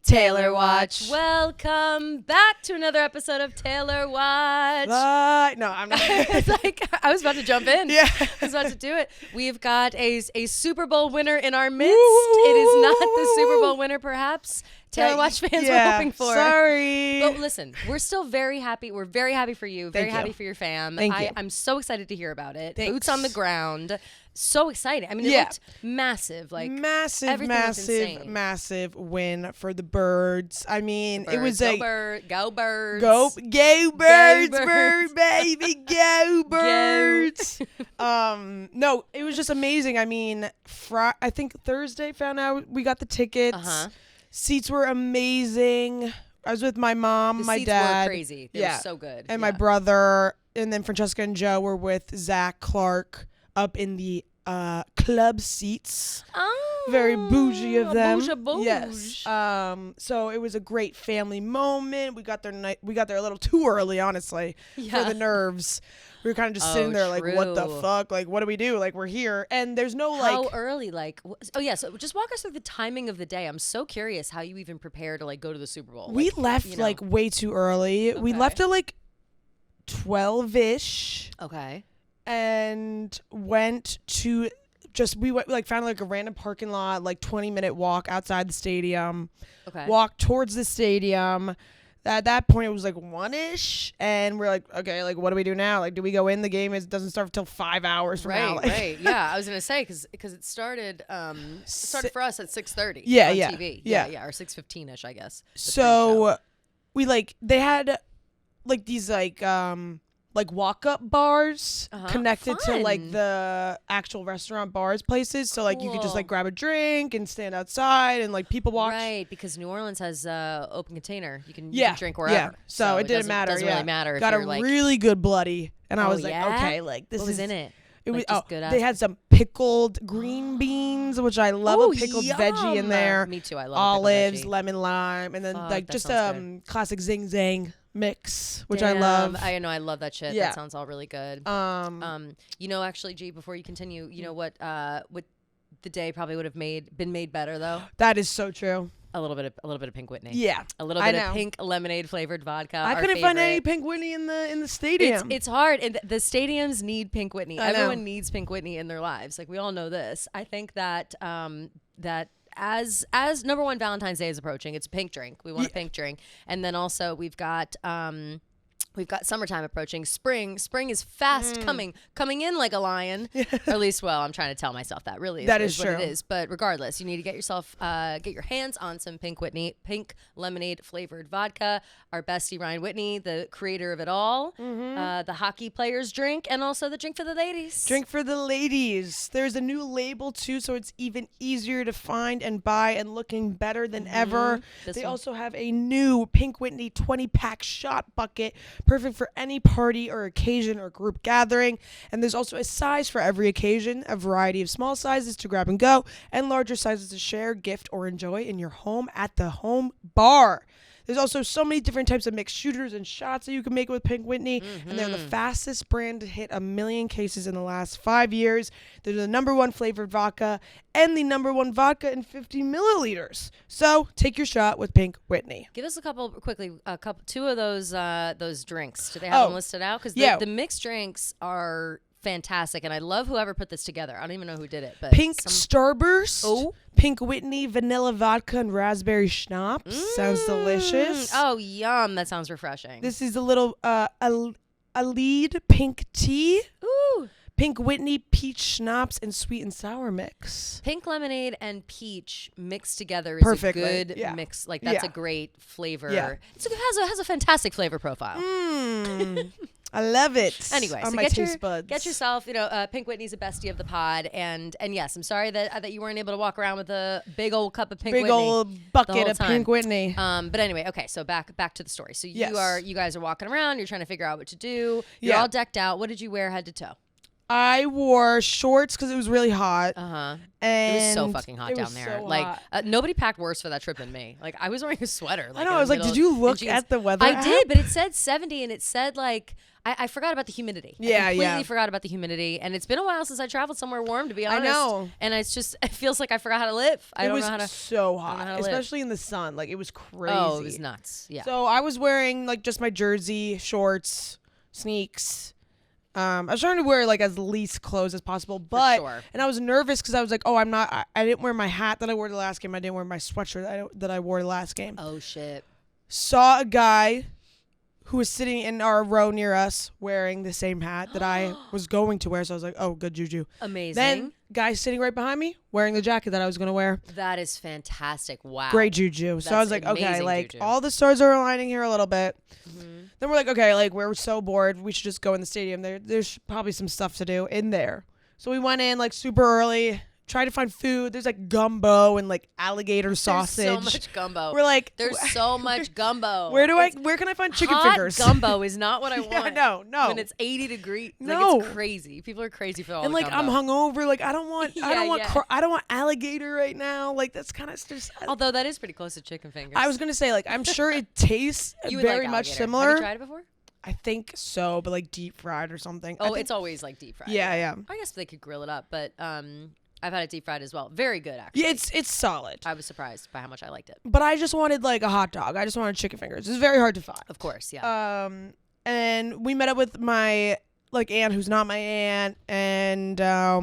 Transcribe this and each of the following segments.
Taylor Watch. Welcome back to another episode of Taylor Watch. No, I'm not. It's like I was about to jump in. Yeah. I was about to do it. We've got a Super Bowl winner in our midst. It is not the Super Bowl winner, perhaps Taylor Watch fans were hoping for. Sorry. But listen, we're still very happy. We're very happy for you. Very Thank you. happy for your fam. Thank you. I'm so excited to hear about it. Thanks. Boots on the ground. So exciting. I mean, it looked massive. Like massive win for the birds. I mean, birds. it was go birds, go birds. go birds, baby, go birds. No, it was just amazing. I mean, I think Thursday found out we got the tickets. Seats were amazing. I was with my mom, my dad. Seats were crazy. They were so good. And my brother, and then Francesca and Joe were with Zach Clark up in the club seats. Oh, very bougie of them. Bouge. Yes. So it was a great family moment. We got there a little too early, honestly, for the nerves. We were kind of just sitting there like, what the fuck? Like, what do we do? Like, we're here. And there's no like... How early? Like, so just walk us through the timing of the day. I'm so curious how you even prepare to like go to the Super Bowl. We left like way too early. We left at like 12-ish. Okay. And went to found like a random parking lot, like 20-minute walk outside the stadium. Okay. Walked towards the stadium. At that point, it was like 1-ish, and we're like, okay, like, what do we do now? Like, do we go in? The game doesn't start until 5 hours from now. Right. Yeah, I was gonna say because it started for us at 6:30. Yeah, on yeah, TV. Yeah, or 6:15ish, I guess. So we they had like these like walk-up bars connected to like the actual restaurant bars places, so like you could just like grab a drink and stand outside and like people watch. Right, because New Orleans has open container. You can drink wherever. Yeah, so it didn't matter. Doesn't really matter. Got a really good bloody, and I was like, okay, like this what was in it. It was good. They had some pickled green beans, which I love. A pickled veggie in there. Me too. I love olives, lemon lime, and then like just classic zing zang mix, which I love. I know, I love that shit. Yeah. That sounds all really good. Actually, G, before you continue, you know what the day probably would have been made better though. That is so true. A little bit of Pink Whitney. Yeah, a little bit of pink lemonade flavored vodka. I couldn't find any Pink Whitney in the stadium. It's hard, and the stadiums need Pink Whitney. Everyone needs Pink Whitney in their lives. Like we all know this. I think that that as number one, Valentine's Day is approaching. It's a pink drink. We want a pink drink, and then also we've got summertime approaching. Spring is fast coming in like a lion. Or at least, well, I'm trying to tell myself that really is what true. it is. But regardless, you need to get your hands on some Pink Whitney, pink lemonade flavored vodka. Our bestie Ryan Whitney, the creator of it all, the hockey players drink, and also the drink for the ladies. Drink for the ladies. There's a new label too, so it's even easier to find and buy, and looking better than ever. They also have a new Pink Whitney 20-pack shot bucket. Perfect for any party or occasion or group gathering. And there's also a size for every occasion, a variety of small sizes to grab and go, and larger sizes to share, gift, or enjoy in your home at the home bar. There's also so many different types of mixed shooters and shots that you can make with Pink Whitney, and they're the fastest brand to hit 1 million cases in the last 5 years. They're the #1 flavored vodka and the #1 vodka in 50 milliliters. So take your shot with Pink Whitney. Give us two of those drinks. Do they have them listed out? Because the mixed drinks are fantastic, and I love whoever put this together. I don't even know who did it, but Pink Starburst, Pink Whitney vanilla vodka and raspberry schnapps. Sounds delicious. Oh, yum! That sounds refreshing. This is a little a lead pink tea. Ooh. Pink Whitney peach schnapps and sweet and sour mix. Pink lemonade and peach mixed together is a good mix. Like that's a great flavor. Yeah. It has a fantastic flavor profile. I love it. Anyway, so get yourself, Pink Whitney's a bestie of the pod, and yes, I'm sorry that you weren't able to walk around with a big old cup of Pink Whitney. Big old bucket of Pink Whitney. But anyway, okay, so back to the story. So you guys are walking around, you're trying to figure out what to do. You're all decked out. What did you wear head to toe? I wore shorts because it was really hot. And And it was so fucking hot down there. So like hot. Nobody packed worse for that trip than me. Like I was wearing a sweater. Like, I know. I was like, did you look at the weather I app? did, but it said 70, and it said like I forgot about the humidity. Yeah, I completely forgot about the humidity, and it's been a while since I traveled somewhere warm, to be honest. I know. And it feels like I forgot how to live. I don't know how to. It was so I don't know hot, how to live. especially in the sun. Like it was crazy. Oh, it was nuts. Yeah. So I was wearing like just my jersey, shorts, sneaks. I was trying to wear like as least clothes as possible, but and I was nervous because I was like, oh, I didn't wear my hat that I wore the last game. I didn't wear my sweatshirt that I wore the last game. Oh shit. Saw a guy who was sitting in our row near us wearing the same hat that I was going to wear. So I was like, oh, good juju. Amazing. Then guy sitting right behind me wearing the jacket that I was going to wear. That is fantastic. Wow. Great juju. So I was like, okay, like juju. all the stars are aligning here a little bit. Then we're like, okay, like we're so bored. We should just go in the stadium. There's probably some stuff to do in there. So we went in like super early, tried to find food. There's like gumbo and like alligator sausage. There's so much gumbo. We're like, there's so much gumbo. Where can I find chicken hot fingers? Gumbo is not what I want. Yeah, no. When it's 80 degrees. No. Like it's crazy. People are crazy for all and the like gumbo. I'm hungover. Like I don't want Yeah, I don't want alligator right now. Like that's kind of just. Although that is pretty close to chicken fingers. I was gonna say like I'm sure it tastes You would very like much alligator. similar. Have you tried it before? I think so, but like deep fried or something. Oh, it's always like deep fried. Yeah. I guess they could grill it up, but I've had it deep fried as well. Very good, actually. Yeah, it's solid. I was surprised by how much I liked it. But I just wanted like a hot dog. I just wanted chicken fingers. It's very hard to find. Of course, yeah. And we met up with my like aunt who's not my aunt, and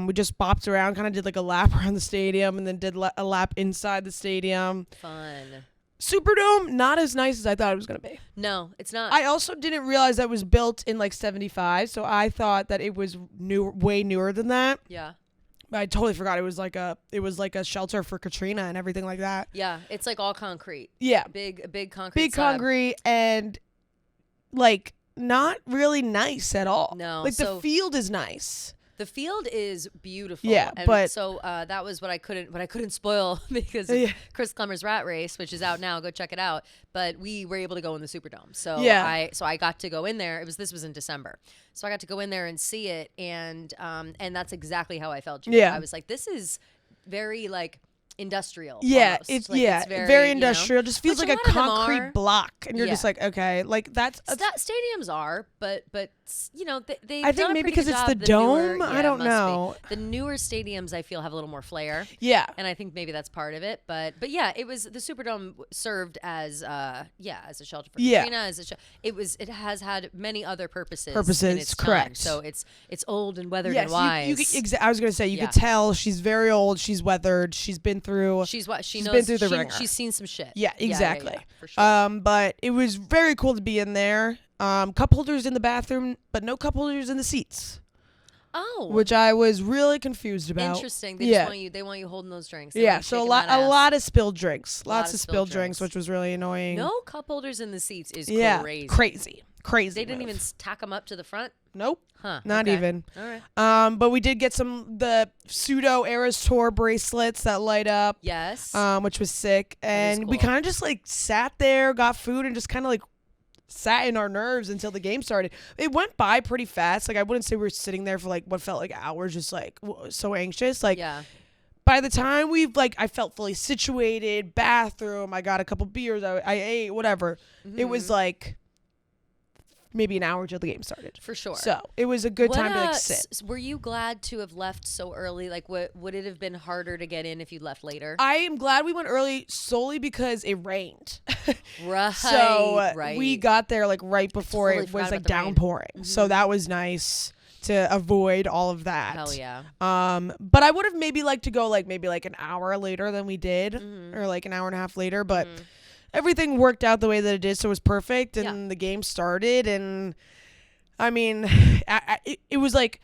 we just bopped around, kind of did like a lap around the stadium, and then did a lap inside the stadium. Fun. Superdome, not as nice as I thought it was gonna be. No, it's not. I also didn't realize that it was built in like 75, so I thought that it was way newer than that. Yeah. I totally forgot it was like a shelter for Katrina and everything like that. Yeah, it's like all concrete. Yeah. Big concrete. Big slab. concrete and like not really nice at all. No. Like the field is nice. The field is beautiful. Yeah, and but so that was what I couldn't spoil because of Chris Clemmer's Rat Race, which is out now. Go check it out. But we were able to go in the Superdome, so I got to go in there. This was in December, so I got to go in there and see it, and that's exactly how I felt. Yeah, I was like, this is very like industrial. Yeah, almost. it's like, it's very industrial. Just feels which like a concrete block, and you're just like, okay, like that's stadiums are, but you know they. I think maybe because it's the dome. I don't know. The newer stadiums I feel have a little more flair. Yeah, and I think maybe that's part of it. But yeah, it was the Superdome served as as a shelter for Katrina. It has had many other purposes. In its correct. Time. So it's old and weathered and wise. I was gonna say you could tell she's very old. She's weathered. She's been through. She's knows. Been through the ringer. She's seen some shit. Yeah, exactly. Yeah, for sure. But it was very cool to be in there. Cup holders in the bathroom, but no cup holders in the seats. Oh, which I was really confused about. Interesting. They just want you. They want you holding those drinks. So a lot of spilled drinks. Lots of spilled drinks, which was really annoying. No cup holders in the seats is crazy. They didn't even tack them up to the front. Nope. Huh. Not even. All right. But we did get the pseudo Eras Tour bracelets that light up. Yes. Which was sick, and cool. we kind of just like sat there, got food, and just kind of like sat in our nerves until the game started. It went by pretty fast. Like I wouldn't say we were sitting there for like what felt like hours, just like so anxious. Like by the time I felt fully situated, bathroom, I got a couple beers, I ate, whatever. It was like maybe an hour till the game started. For sure. So it was a good time to like sit. Were you glad to have left so early? Like, would it have been harder to get in if you left later? I am glad we went early solely because it rained. Right. So we got there like right before it was like downpouring. So that was nice to avoid all of that. Hell yeah. But I would have maybe liked to go like maybe like an hour later than we did, or like an hour and a half later, but everything worked out the way that it did, so it was perfect, and the game started, and I mean, it was like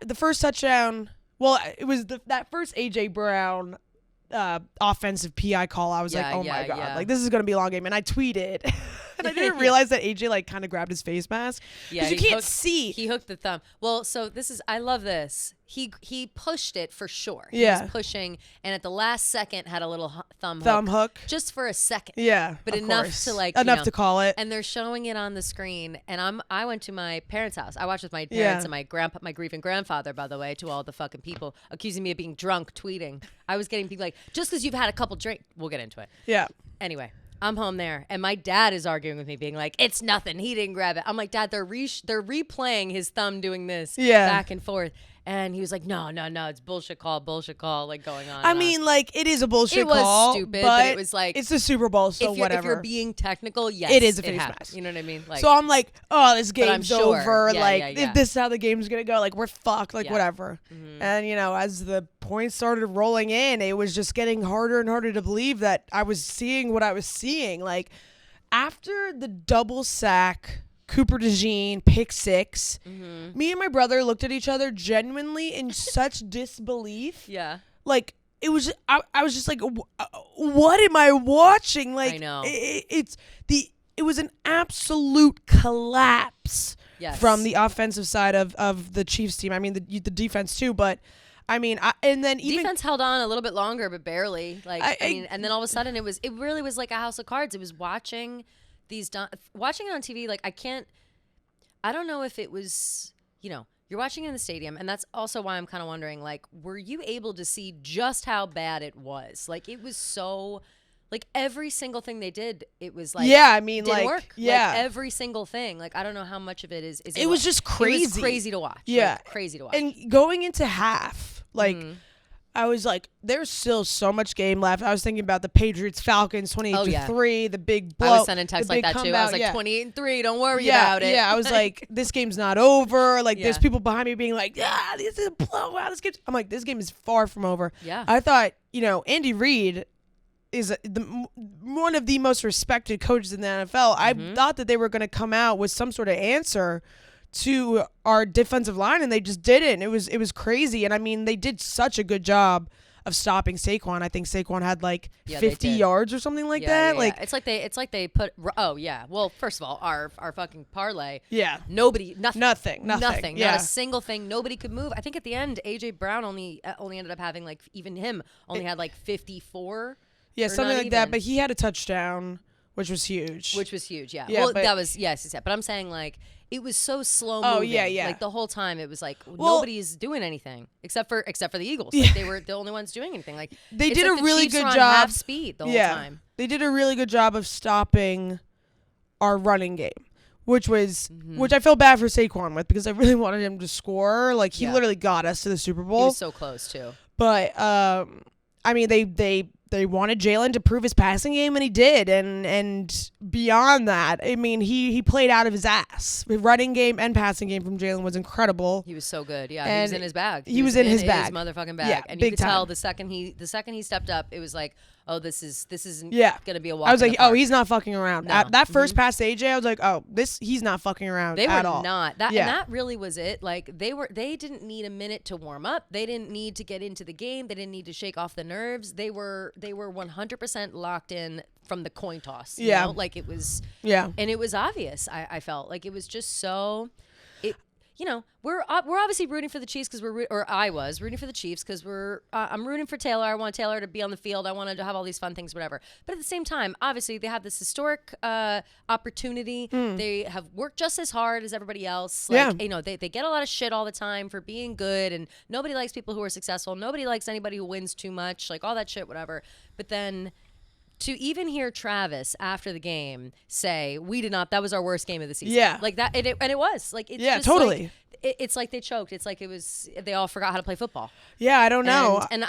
the first touchdown. Well, it was that first AJ Brown offensive PI call. I was like, oh my god, like this is gonna be a long game, and I tweeted. And I didn't realize that AJ like kind of grabbed his face mask. Yeah, you can't see. He hooked the thumb. Well, so I love this. He pushed it for sure. Yeah. He was pushing, and at the last second had a little thumb hook. Just for a second. Yeah. But enough to like enough to call it. And they're showing it on the screen. And I went to my parents' house. I watched with my parents and my grieving grandfather, by the way, to all the fucking people accusing me of being drunk tweeting. I was getting people like, just because you've had a couple drinks, we'll get into it. Yeah. Anyway, I'm home there, and my dad is arguing with me, being like, "It's nothing. He didn't grab it." I'm like, "Dad, they're replaying his thumb doing this back and forth." And he was like, no, it's bullshit call, like going on. I mean, like, it is a bullshit call. It was stupid, but it was like, it's the Super Bowl, so whatever. If you're being technical, yes, it is a face mask. You know what I mean? Like, so I'm like, oh, this game's over. Yeah, if this is how the game's gonna go, like, we're fucked. Like, whatever. Mm-hmm. And as the points started rolling in, it was just getting harder and harder to believe that I was seeing what I was seeing. Like, after the double sack Cooper DeJean pick 6. Mm-hmm. Me and my brother looked at each other genuinely in such disbelief. Yeah. Like, it was, I was just like, what am I watching? Like, I know. It was an absolute collapse from the offensive side of the Chiefs team. I mean, the defense too, but I mean, and then even defense held on a little bit longer, but barely. Like, I mean, and then all of a sudden it really was like a house of cards. It was watching it on TV. Like, I don't know if it was, you're watching it in the stadium, and that's also why I'm kind of wondering, like, were you able to see just how bad it was? Like, it was so, like, every single thing they did, it was like, didn't work. Like, every single thing. Like, I don't know how much of it is it was just crazy. It was crazy to watch. Yeah. Like, crazy to watch. And going into half, like, I was like, there's still so much game left. I was thinking about the Patriots Falcons 28-3, the big blow. I was sending texts like that too. I was like, 28-3, don't worry about it. Yeah, I was like, this game's not over. Like, there's people behind me being like, this is a blowout. I'm like, this game is far from over. Yeah. I thought, Andy Reid is one of the most respected coaches in the NFL. I thought that they were going to come out with some sort of answer to our defensive line, and they just didn't. It was crazy. And I mean, they did such a good job of stopping Saquon. I think Saquon had like 50 yards or something like that. Like, it's like they put. Oh yeah. Well, first of all, our fucking parlay. Yeah. Nothing. Yeah. Not a single thing. Nobody could move. I think at the end, AJ Brown only ended up having, like, even him only had like 54. Yeah, something like that. But he had a touchdown, which was huge. Yeah. Well, that was yes. But I'm saying, like, it was so slow moving. Oh yeah. Like, the whole time it was like nobody's doing anything except for the Eagles. Like, they were the only ones doing anything. Like, they did like a really Chiefs good were on job. Half speed the whole time. They did a really good job of stopping our running game, which I felt bad for Saquon with, because I really wanted him to score. Like, he literally got us to the Super Bowl. He was so close too. But I mean, they wanted Jalen to prove his passing game, and he did. And beyond that, I mean, he played out of his ass. The running game and passing game from Jalen was incredible. He was so good. Yeah, and he was in his bag. He was in his bag. His motherfucking bag. Yeah, and you could time. tell the second he stepped up, it was like, oh, this isn't gonna be a walk. I was like, oh, he's not fucking around. No. That first pass to AJ, I was like, oh, he's not fucking around at all. They were not. And that really was it. Like, they didn't need a minute to warm up. They didn't need to get into the game. They didn't need to shake off the nerves. They were 100% locked in from the coin toss. You know? Like, it was. Yeah. And it was obvious. I felt like it was just so. We're obviously rooting for the Chiefs I was rooting for the Chiefs because I'm rooting for Taylor. I want Taylor to be on the field. I wanted to have all these fun things, whatever. But at the same time, obviously, they have this historic opportunity. They have worked just as hard as everybody else. Like, they get a lot of shit all the time for being good, and nobody likes people who are successful. Nobody likes anybody who wins too much, like all that shit, whatever. But then, to even hear Travis after the game say, that was our worst game of the season. Yeah. Like that, and it was. Like, it's just totally. Like, it's like they choked. It's like they all forgot how to play football. Yeah, I don't know. And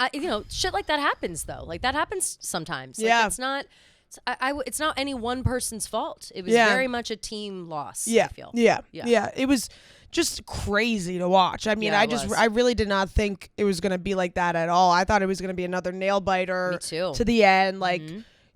shit like that happens, though. Like, that happens sometimes. Like, yeah. It's not any one person's fault. It was very much a team loss, yeah. I feel. Yeah. It was just crazy to watch. I mean, I really did not think it was going to be like that at all. I thought it was going to be another nail biter to the end. Like,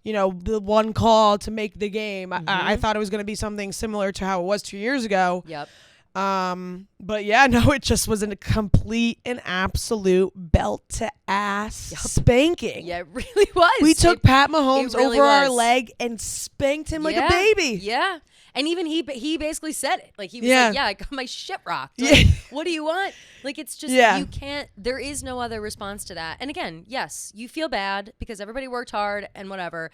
the one call to make the game. I thought it was going to be something similar to how it was 2 years ago. Yep. But yeah, no, it just was a complete and absolute belt to ass spanking. Yeah, it really was. We took Pat Mahomes really over our was. leg and spanked him like a baby. Yeah. And even he basically said it. Like, he was like, yeah, I got my shit rocked. Yeah. Like, what do you want? Like, it's just, you can't, there is no other response to that. And again, yes, you feel bad because everybody worked hard and whatever.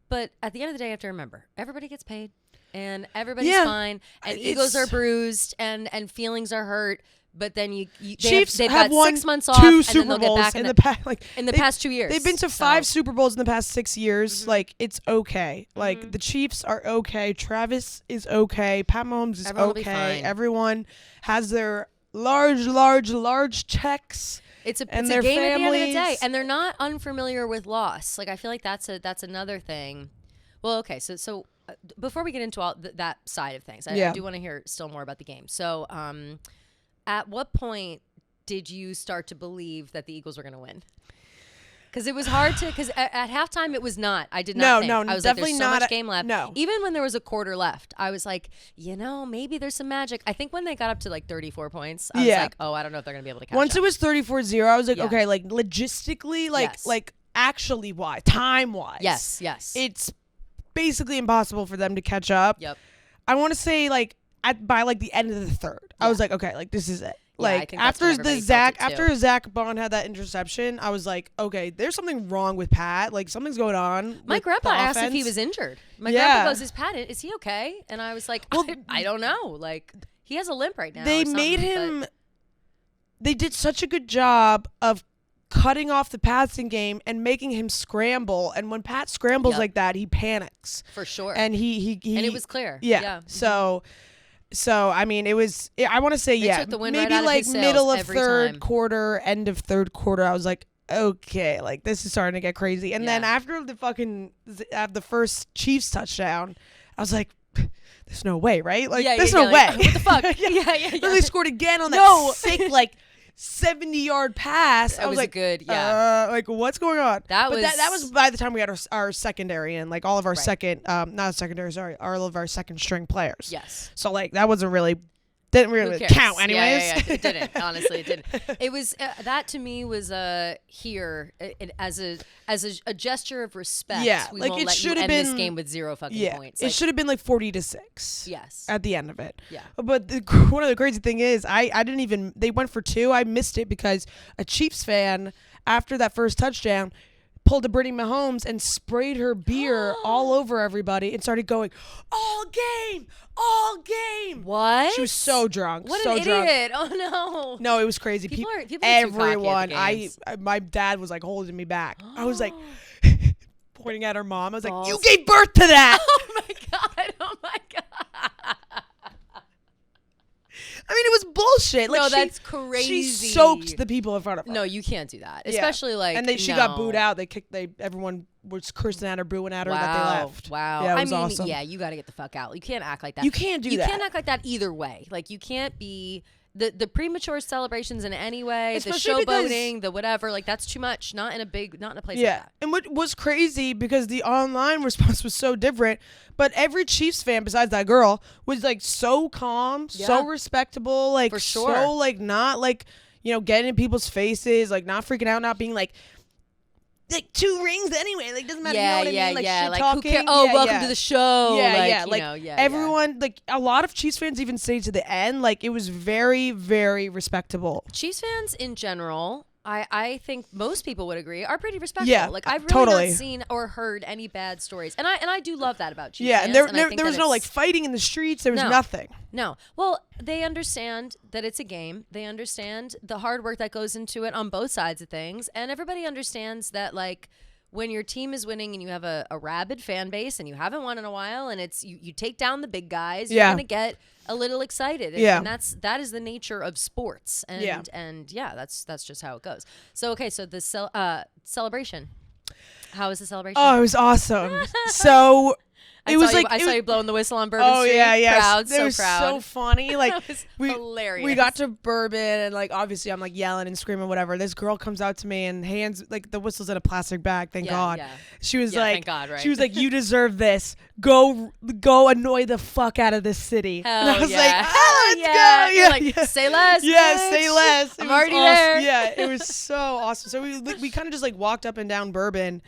But at the end of the day, you have to remember, everybody gets paid and everybody's fine. And egos are bruised and feelings are hurt. But then Chiefs they've have got won 6 months off, 2 and then Super they'll get Bowls back in the past. Like in the past 2 years. They've been to 5 Super Bowls in the past 6 years. Like, it's okay. Like, the Chiefs are okay. Travis is okay. Pat Mahomes is Everyone will be okay. fine. Everyone has their large checks. It's a their game at the end of the day, families. and they're not unfamiliar with loss. Like, I feel like that's another thing. Well, okay, so before we get into all that side of things, I do want to hear still more about the game. So, at what point did you start to believe that the Eagles were going to win? Because it was hard to. Because at halftime it was not. I did not. No, think. I was definitely like, there's so not. much game left. No. Even when there was a quarter left, I was like, maybe there's some magic. I think when they got up to like 34 points, I was like, oh, I don't know if they're going to be able to catch Once up. it was 34-0, I was like, okay, like logistically, like actually wise, time wise. Yes. It's basically impossible for them to catch up. Yep. I want to say like by like the end of the third, I was like, okay, like this is it. Like after Zach Bond had that interception, I was like, okay, there's something wrong with Pat. Like something's going on. My grandpa asked if he was injured. My grandpa goes, "Is Pat? Is he okay?" And I was like, well, I don't know. Like he has a limp right now. They made him. They did such a good job of cutting off the passing game and making him scramble. And when Pat scrambles like that, he panics for sure. And he and it was clear. Yeah. So I mean, it was. I want to say maybe like middle of third quarter, end of third quarter. I was like, okay, like this is starting to get crazy. And then after the first Chiefs touchdown, I was like, there's no way, right? Like there's no way. Like, what the fuck? Then they scored again on that sick 70-yard pass. I was like, good. Like what's going on? That was by the time we had our secondary and like all of our not secondary, sorry, all of our second string players. Yes. So like that didn't really count anyways. Yeah. It didn't. Honestly, it didn't. It was that to me was here as a gesture of respect. Yeah, we like won't it let should you have end been this game with 0 fucking points. It should have been like 40-6. Yes. At the end of it. Yeah. But one of the crazy thing is I didn't even. They went for 2. I missed it because a Chiefs fan after that first touchdown pulled a Brittany Mahomes and sprayed her beer all over everybody and started going, all game. What? She was so drunk. What so an drunk. idiot. Oh, no. No, it was crazy. People are everyone. too cocky at the my dad was like holding me back. I was like pointing at her mom. I was like, you gave birth to that. Oh, my God. I mean, it was bullshit. Like, that's crazy. She soaked the people in front of her. No, you can't do that. Especially like, and she got booed out. Everyone was cursing at her, booing at her that they left. Wow. Yeah, it was awesome. Yeah, you got to get the fuck out. You can't act like that. You can't do that. You can't act like that either way. Like you can't be the premature celebrations in any way, especially the showboating, the whatever. Like that's too much. Not in a place like that. And what was crazy because the online response was so different, but every Chiefs fan besides that girl was like so calm, so respectable, like for sure. So like not like getting in people's faces, like not freaking out, not being like 2 rings anyway. Like doesn't matter. You know what I mean? Like shit like talking. who cares? Oh, welcome to the show. Everyone, like a lot of Chiefs fans even stayed to the end. Like it was very, very respectable. Chiefs fans in general, I think most people would agree, are pretty respectful. Yeah, like I've really not seen or heard any bad stories, and I do love that about Chiefs fans. Yeah, and there was no like fighting in the streets. There was nothing. No. Well, they understand that it's a game. They understand the hard work that goes into it on both sides of things, and everybody understands that like when your team is winning and you have a rabid fan base and you haven't won in a while and it's you take down the big guys, you're gonna get a little excited. And that is the nature of sports. And that's just how it goes. So okay, so the celebration. How was the celebration? Oh, it was awesome. So I saw you blowing the whistle on Bourbon Street. Yeah. Proud, it was proud. so funny. Like, hilarious. We got to Bourbon, and like obviously I'm like yelling and screaming, whatever. This girl comes out to me and hands like the whistle's in a plastic bag. Thank God. Yeah. She was like, thank God, right? She was like, you deserve this. Go annoy the fuck out of this city. Hell and I was yeah. like, let's go. You're like, say less. Yeah, bitch. say less. I'm already there. Yeah, it was so awesome. So we kind of just like walked up and down Bourbon,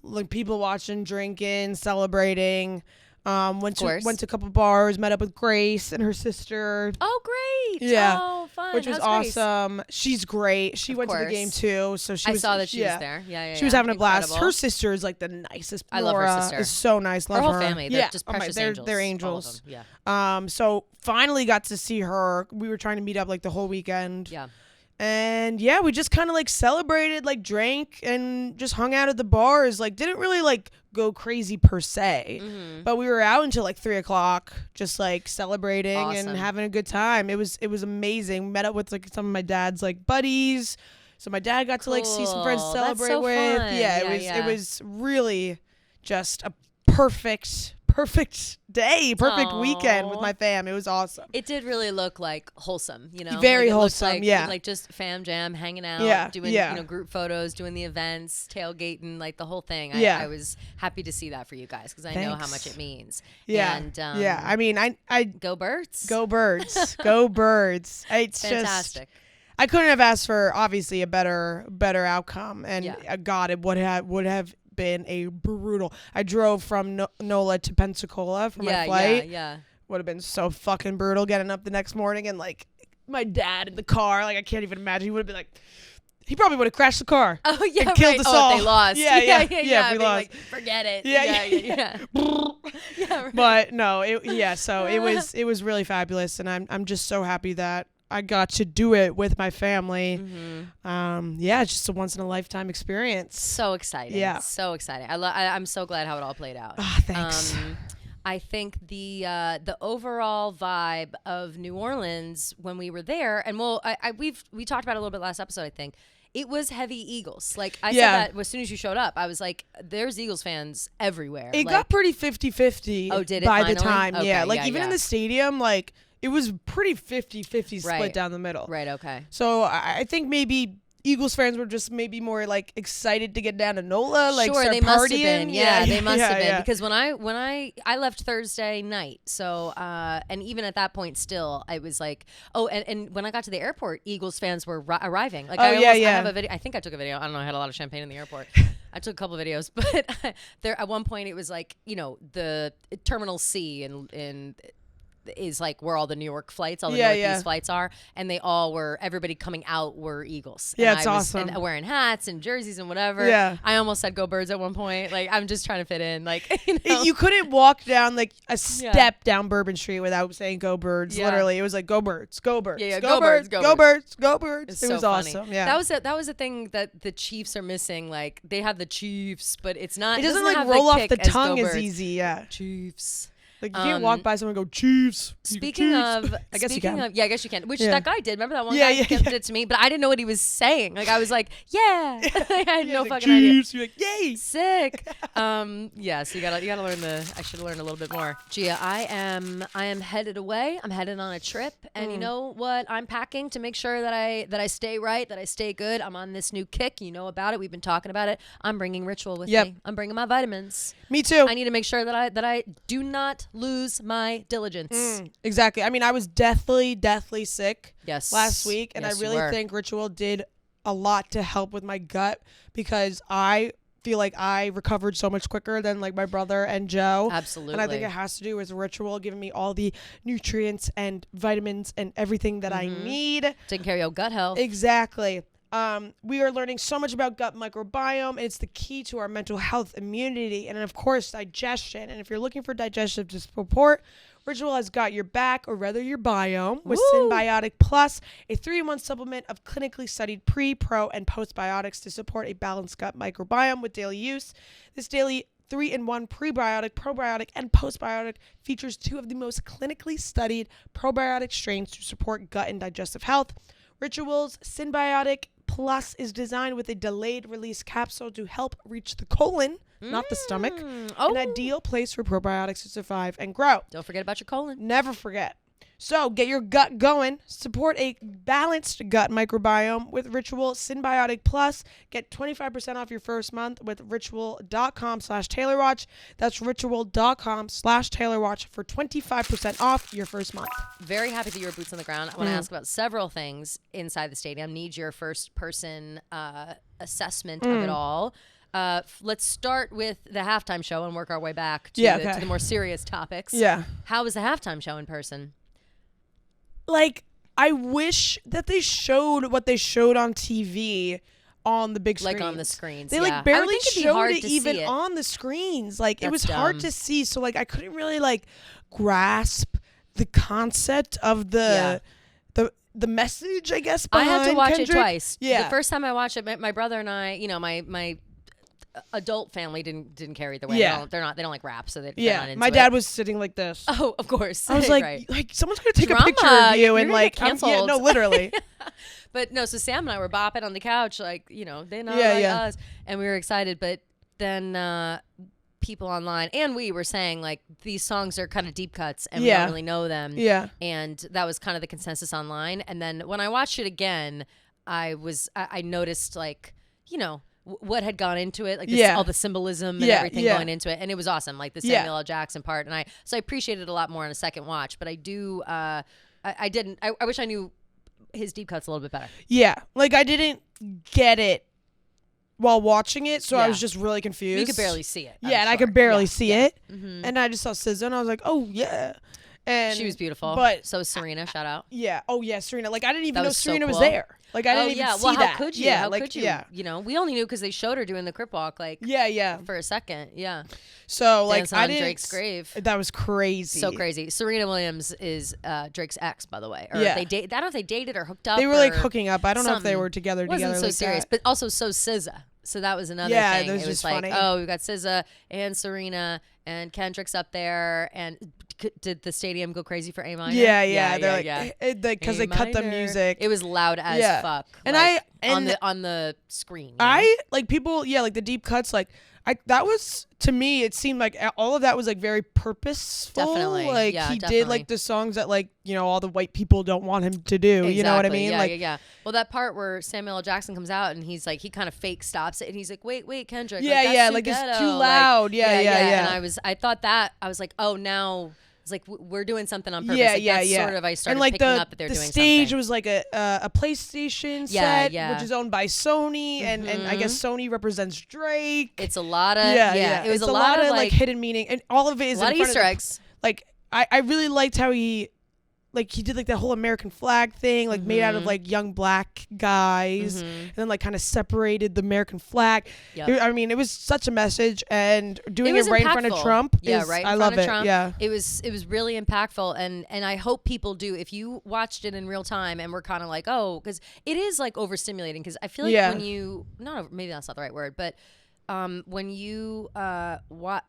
like people watching, drinking, celebrating. Went to a couple bars, met up with Grace and her sister. Oh, great. Yeah. Oh, fun. Which was How's awesome. Grace? She's great. She went to the game too. So I saw that she was there. Yeah. She was having a blast. Her sister is like the nicest. I love her Laura sister. Is so nice. Love her whole family. They're just precious angels. They're angels. All of them. Yeah. So finally got to see her. We were trying to meet up like the whole weekend. Yeah. And yeah, we just kind of like celebrated, like drank and just hung out at the bars. Like didn't really like go crazy per se, but we were out until like 3:00, just like celebrating and having a good time. It was amazing. Met up with like some of my dad's like buddies, so my dad got to like see some friends to celebrate with. Fun. It was really just a perfect day, perfect weekend with my fam. It was awesome. It did really look like wholesome, Very like wholesome. Like just fam jam, hanging out, doing group photos, doing the events, tailgating, like the whole thing. I was happy to see that for you guys because I know how much it means. And, I mean, I go Birds, go Birds, go Birds. It's fantastic. I couldn't have asked for obviously a better outcome, and God, it would have been a brutal. I drove from NOLA to Pensacola for my flight. Would have been so fucking brutal getting up the next morning and like my dad in the car. Like I can't even imagine. He would have been like, he probably would have crashed the car. Oh yeah, and killed us all. They lost. Yeah. We lost. Like, forget it. Yeah. Right. But no, so it was really fabulous, and I'm just so happy that I got to do it with my family. It's just a once in a lifetime experience. So exciting. Yeah. So exciting. I'm so glad how it all played out. Thanks. I think the overall vibe of New Orleans when we were there, and we talked about it a little bit last episode, I think. It was heavy Eagles. Like I said that as soon as you showed up, I was like, there's Eagles fans everywhere. It got pretty 50-50 Oh, did it by finally? the time. Okay, even in the stadium, like it was pretty 50-50 split down the middle. Right, okay. So I think maybe Eagles fans were just maybe more like excited to get down to NOLA, like sure, start they partying. Must have been. Yeah, they must have been yeah. Because when I left Thursday night, so and even at that point, still I was like, and when I got to the airport, Eagles fans were arriving. Like I have a video. I think I took a video. I don't know. I had a lot of champagne in the airport. I took a couple of videos, but there at one point it was like the Terminal C in is like where all the New York flights, all the Northeast flights are, and everybody coming out were Eagles. Yeah, and it's awesome. And wearing hats and jerseys and whatever. Yeah. I almost said go Birds at one point. Like I'm just trying to fit in. Like you couldn't walk down like a step down Bourbon Street without saying go Birds. Literally, it was like go Birds, go Birds, go Birds, go Birds, go Birds. It was so awesome. Funny. Yeah, that was a thing that the Chiefs are missing. Like they have the Chiefs, but it's not. It doesn't like have roll the off the kick tongue as as easy. Yeah, Chiefs. Like you can't walk by someone and go Chiefs. Speaking of, I guess you can. I guess you can. Which that guy did. Remember that one guy gifted it to me, but I didn't know what he was saying. Like I was like, I had no fucking Chiefs. idea. You're like, yay, sick. So you gotta learn I should learn a little bit more. Gia, I am headed away. I'm headed on a trip, and you know what? I'm packing to make sure that I stay right, that I stay good. I'm on this new kick. You know about it. We've been talking about it. I'm bringing Ritual with me. I'm bringing my vitamins. Me too. I need to make sure that I do not lose my diligence. Exactly. I mean, I was deathly sick last week, and I really think Ritual did a lot to help with my gut because I feel like I recovered so much quicker than like my brother and Joe. Absolutely. And I think it has to do with Ritual giving me all the nutrients and vitamins and everything that I need. Taking care of your gut health. Exactly. We are learning so much about gut microbiome, and it's the key to our mental health, immunity, and of course digestion. And if you're looking for digestive support, Ritual has got your back, or rather your biome, with Symbiotic Plus, a 3-in-1 supplement of clinically studied pre, pro, and postbiotics to support a balanced gut microbiome with daily use. This daily 3-in-1 prebiotic, probiotic, and postbiotic features 2 of the most clinically studied probiotic strains to support gut and digestive health. Ritual's Symbiotic Plus is designed with a delayed release capsule to help reach the colon, not the stomach. Oh. An ideal place for probiotics to survive and grow. Don't forget about your colon. Never forget. So get your gut going. Support a balanced gut microbiome with Ritual Symbiotic Plus. Get 25% off your first month with ritual.com/TaylorWatch. That's ritual.com/TaylorWatch for 25% off your first month. Very happy that you were boots on the ground. I want to ask about several things inside the stadium. Need your first person assessment of it all. Let's start with the halftime show and work our way back to the more serious topics. Yeah. How was the halftime show in person? Like, I wish that they showed what they showed on TV on the big screen. Like on the screens. They like barely showed it even on the screens. Like, it was hard to see. So like I couldn't really like grasp the concept of the message, I guess, behind I had to watch Kendrick. it twice. Yeah. The first time I watched it, my brother and I, my adult family didn't carry the way. Yeah. They don't like rap, so they're not into my dad was sitting like this. Oh, of course. I was like, like someone's gonna take Drama. a picture of you You're and gonna like get canceled. yeah, no, literally. But no, so Sam and I were bopping on the couch, like, they know us, and we were excited. But then people online and we were saying like these songs are kind of deep cuts and we don't really know them. Yeah. And that was kind of the consensus online. And then when I watched it again, I noticed like, what had gone into it, like all the symbolism and everything going into it, and it was awesome, like the Samuel L. Jackson part, and I appreciated it a lot more on a second watch. But I do, I wish I knew his deep cuts a little bit better. Yeah, like I didn't get it while watching it, so I was just really confused. You could barely see it. And I could barely see it, and I just saw SZA, and I was like, oh yeah. And she was beautiful. But so was Serena, shout out. Yeah. Oh yeah, Serena. Like I didn't even know Serena so cool. was there. Like I didn't even see that. How could you? Yeah, how like, could you? Yeah. We only knew because they showed her doing the crip walk. Like for a second. Yeah. So like Dancing on Drake's grave. That was crazy. So crazy. Serena Williams is Drake's ex, by the way. Or they I don't know if they dated or hooked up. They were like hooking up. I don't know if they were together. It wasn't so like serious, that. but also so SZA. So that was another thing. It was just like, funny. oh, we've got SZA and Serena and Kendrick's up there. And did the stadium go crazy for A minor? Yeah. They're like, because they cut the music. It was loud as fuck. And like, on the screen. Like people, like the deep cuts, like that was, to me, it seemed like all of that was like very purposeful. Definitely. Like he did like the songs that like, all the white people don't want him to do. Exactly. You know what I mean? Yeah. Well, that part where Samuel L. Jackson comes out and he's like, he kind of fake stops it and he's like, wait, Kendrick. Like it's too loud. Yeah. And I thought that, I was like, oh, now it's like we're doing something on purpose. Sort of, I started and like picking up that they're doing something. The stage was like a PlayStation set, which is owned by Sony, and I guess Sony represents Drake. It's a lot of it was a lot of like hidden meaning, and all of it is a lot of Easter eggs. Like I really liked how he did like that whole American flag thing, like made out of like young black guys, and then like kind of separated the American flag. I mean, it was such a message, and doing it right in front of Trump. I love it. Trump. Yeah, it was really impactful, and I hope people do. If you watched it in real time, and we're kind of like, oh, because it is like overstimulating. Because I feel like when you maybe that's not the right word, but when you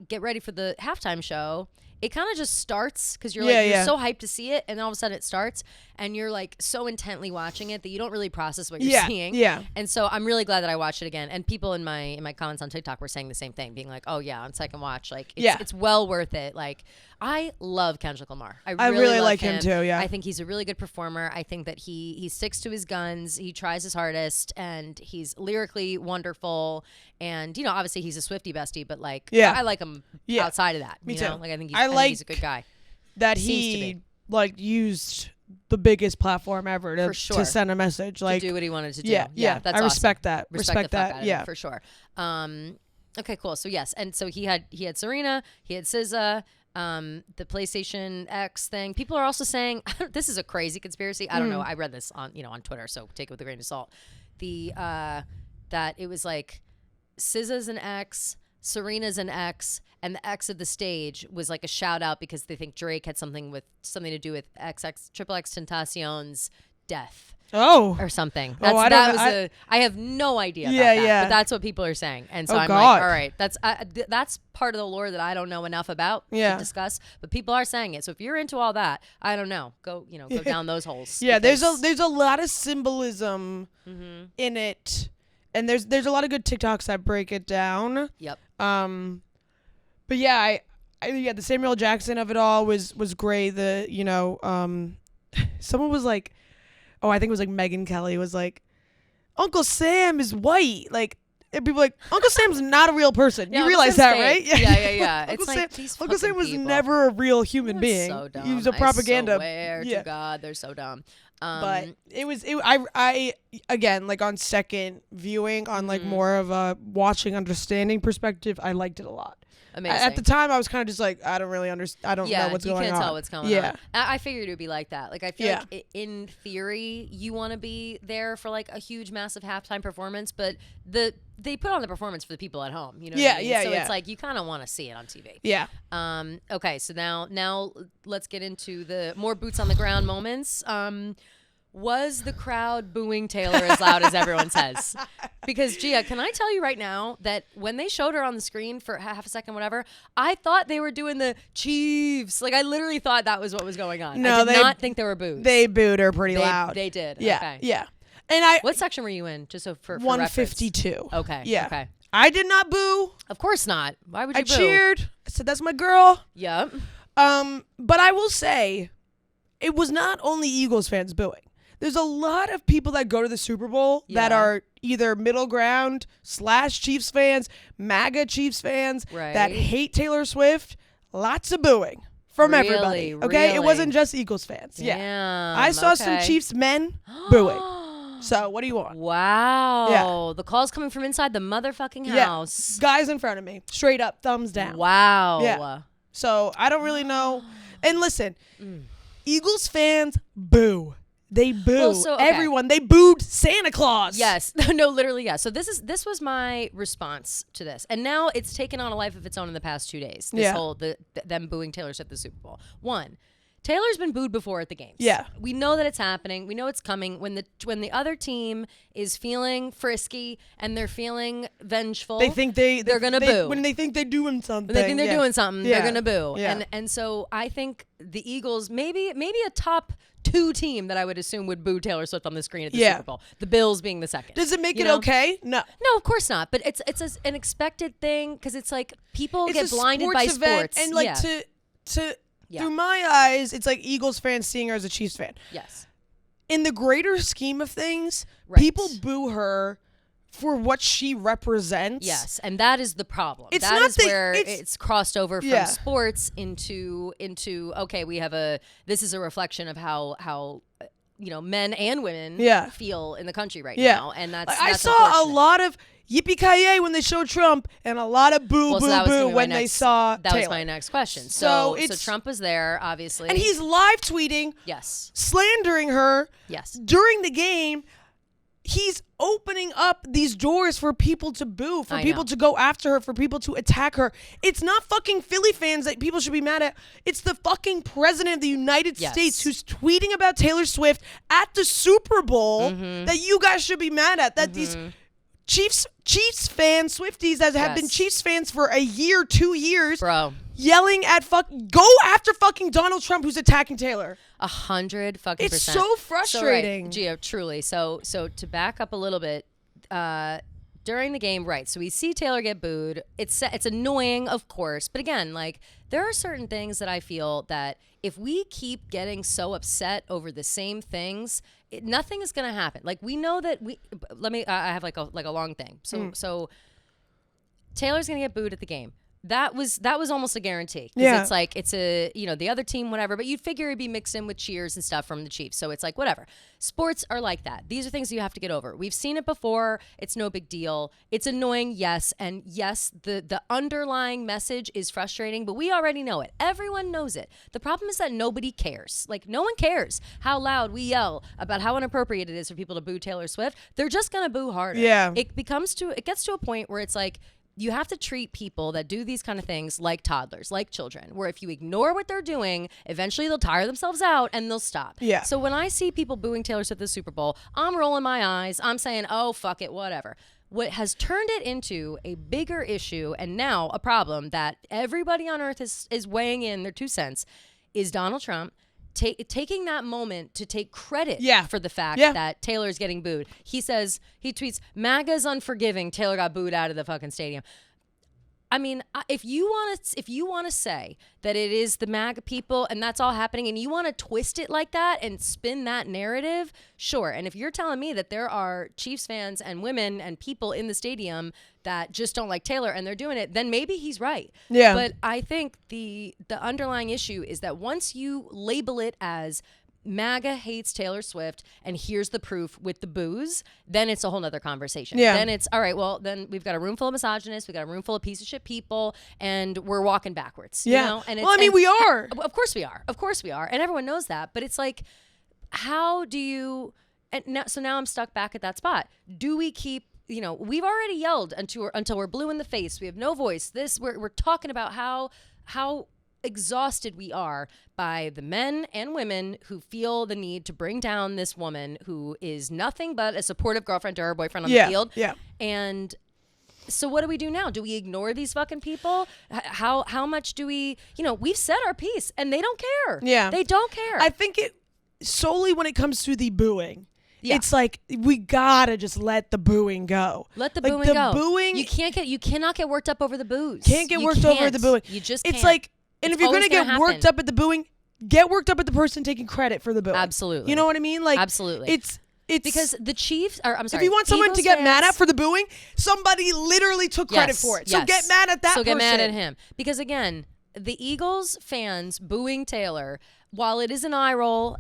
get ready for the halftime show, it kind of just starts because you're you're so hyped to see it, and then all of a sudden it starts, and you're like so intently watching it that you don't really process what you're seeing. Yeah. And so I'm really glad that I watched it again. And people in my comments on TikTok were saying the same thing, being like, "Oh yeah, on second watch, like it's well worth it." Like I love Kendrick Lamar. I really like him too. Yeah. I think he's a really good performer. I think that he sticks to his guns. He tries his hardest, and he's lyrically wonderful. And obviously he's a Swiftie bestie, but like I like him outside of that. Me too. Like I think he's a good guy. That he like used the biggest platform ever to send a message, like to do what he wanted to do. Yeah. That's I respect awesome. that. Respect that. Yeah, for sure. Okay, cool. So yes, and so he had Serena, he had SZA. The PlayStation X thing. People are also saying this is a crazy conspiracy. I don't know. I read this on on Twitter, so take it with a grain of salt. That it was like SZA's an X, Serena's an X, and the X of the stage was like a shout out because they think Drake had something to do with XXXX Tentacion's death. Oh, or something. I have no idea about that, but that's what people are saying. And so I'm like, all right, that's part of the lore that I don't know enough about to discuss, but people are saying it. So if you're into all that, I don't know, go down those holes. Yeah, there's a lot of symbolism in it. And there's a lot of good TikToks that break it down. Yep. But yeah, yeah, the Samuel Jackson of it all was great. The someone was like, oh, I think it was like Megyn Kelly was like, Uncle Sam is white. Like, and people were like, Uncle Sam's not a real person. Yeah, You realize that, fake. right? Yeah. Uncle It's Sam, like these Uncle Sam was people. never a real human That's being. So dumb. He was a propaganda. I swear to God, they're so dumb. But I again, like on second viewing, on like more of a watching, understanding perspective, I liked it a lot. Amazing. At the time, I was kind of just like, I don't really understand. I don't know what's going on. You can't tell what's going on. I figured it would be like that. Like, I feel like in theory, you want to be there for like a huge, massive halftime performance, but they put on the performance for the people at home. You know what I mean? So it's like you kind of want to see it on TV. Yeah. Okay, so now let's get into the more boots on the ground moments. Was the crowd booing Taylor as loud as everyone says? Because, Gia, can I tell you right now that when they showed her on the screen for half a second, whatever, I thought they were doing the Chiefs. Like, I literally thought that was what was going on. No, I did not think there were boos. They booed her pretty loud. They did. Yeah. Okay. Yeah. And what section were you in? Just so for 152. Reference. Okay. Yeah. Okay. I did not boo. Of course not. Why would you boo? I cheered. I said, that's my girl. Yep. But I will say, it was not only Eagles fans booing. There's a lot of people that go to the Super Bowl that are either middle ground / Chiefs fans, MAGA Chiefs fans that hate Taylor Swift. Lots of booing from everybody. Okay, really? It wasn't just Eagles fans. Damn, yeah, I saw some Chiefs men booing. So what do you want? Wow. The call's coming from inside the motherfucking house. Guys in front of me, straight up, thumbs down. Wow. Yeah. So I don't really know. And listen, Eagles fans boo. They boo everyone. They booed Santa Claus. Yes. No, literally, yeah. So this was my response to this. And now it's taken on a life of its own in the past 2 days. This whole them booing Taylor Swift at the Super Bowl. One, Taylor's been booed before at the games. Yeah. We know that it's happening. We know it's coming. When the other team is feeling frisky and they're feeling vengeful, they think they're gonna boo. When they think they're doing something. When they think they're doing something, they're gonna boo. Yeah. And so I think the Eagles, maybe a top 2 team that I would assume would boo Taylor Swift on the screen at the Super Bowl. The Bills being the second. Does it make it okay? No. No, of course not. But it's an expected thing because it's like people get blinded by sports. And like to through my eyes, it's like Eagles fans seeing her as a Chiefs fan. Yes. In the greater scheme of things, people boo her for what she represents. Yes, and that is the problem. It's that not is where it's crossed over from Yeah. sports into okay, we have this is a reflection of how men and women feel in the country right now, and that's I saw a lot of yippee-ki-yay when they showed Trump, and a lot of boo when they saw That Taylor. was my next question. So Trump was there, obviously, and he's live tweeting, slandering her, during the game. He's opening up these doors for people to boo, for people to go after her, for people to attack her. It's not fucking Philly fans that people should be mad at. It's the fucking president of the United States who's tweeting about Taylor Swift at the Super Bowl that you guys should be mad at. That these Chiefs fans, Swifties that have been Chiefs fans for a year, 2 years, bro, yelling at go after fucking Donald Trump who's attacking Taylor. 100 fucking It's so frustrating. So, Gio, truly. So to back up a little bit, during the game, right? So we see Taylor get booed. It's annoying, of course, but again, like there are certain things that I feel that if we keep getting so upset over the same things, nothing is gonna happen. Like we know that I have like a long thing. So Taylor's gonna get booed at the game. That was almost a guarantee. Because it's like, it's the other team, whatever, but you'd figure it'd be mixed in with cheers and stuff from the Chiefs. So it's like, whatever. Sports are like that. These are things you have to get over. We've seen it before. It's no big deal. It's annoying, yes. And yes, the underlying message is frustrating, but we already know it. Everyone knows it. The problem is that nobody cares. Like, no one cares how loud we yell about how inappropriate it is for people to boo Taylor Swift. They're just going to boo harder. Yeah. It gets to a point where it's like, you have to treat people that do these kind of things like toddlers, like children, where if you ignore what they're doing, eventually they'll tire themselves out and they'll stop. Yeah. So when I see people booing Taylor Swift at the Super Bowl, I'm rolling my eyes. I'm saying, oh, fuck it, whatever. What has turned it into a bigger issue and now a problem that everybody on earth is weighing in their 2 cents is Donald Trump taking that moment to take credit for the fact that Taylor's getting booed. He tweets, MAGA's unforgiving. Taylor got booed out of the fucking stadium. I mean, if you want to say that it is the MAGA people and that's all happening, and you want to twist it like that and spin that narrative, sure. And if you're telling me that there are Chiefs fans and women and people in the stadium that just don't like Taylor and they're doing it, then maybe he's right. Yeah. But I think the underlying issue is that once you label it as MAGA hates Taylor Swift and here's the proof with the boos, then it's a whole nother conversation. Yeah. Then it's all right, well, then we've got a room full of misogynists, we've got a room full of piece of shit people, and we're walking backwards. Yeah. You know? And well, I mean, we are. Of course we are. Of course we are. And everyone knows that. But it's like, how do you so now I'm stuck back at that spot. Do we keep, we've already yelled until we're blue in the face. We have no voice. We're talking about how exhausted we are by the men and women who feel the need to bring down this woman who is nothing but a supportive girlfriend to her boyfriend on the field. Yeah. And so what do we do now? Do we ignore these fucking people? How much do we, we've said our piece and they don't care. Yeah. They don't care. I think it solely when it comes to the booing. Yeah. It's like we gotta just let the booing go. Let the booing go. Booing, you cannot get worked up over the boos. Can't get worked over the booing. You just can't. It's like, and if you're gonna get worked up at the booing, get worked up at the person taking credit for the booing. Absolutely. You know what I mean? Like, absolutely. It's because the Chiefs are. I'm sorry. If you want someone Eagles to get fans, mad at for the booing, somebody literally took credit for it. So get mad at that person. So get mad at him. Because again, the Eagles fans booing Taylor, while it is an eye roll,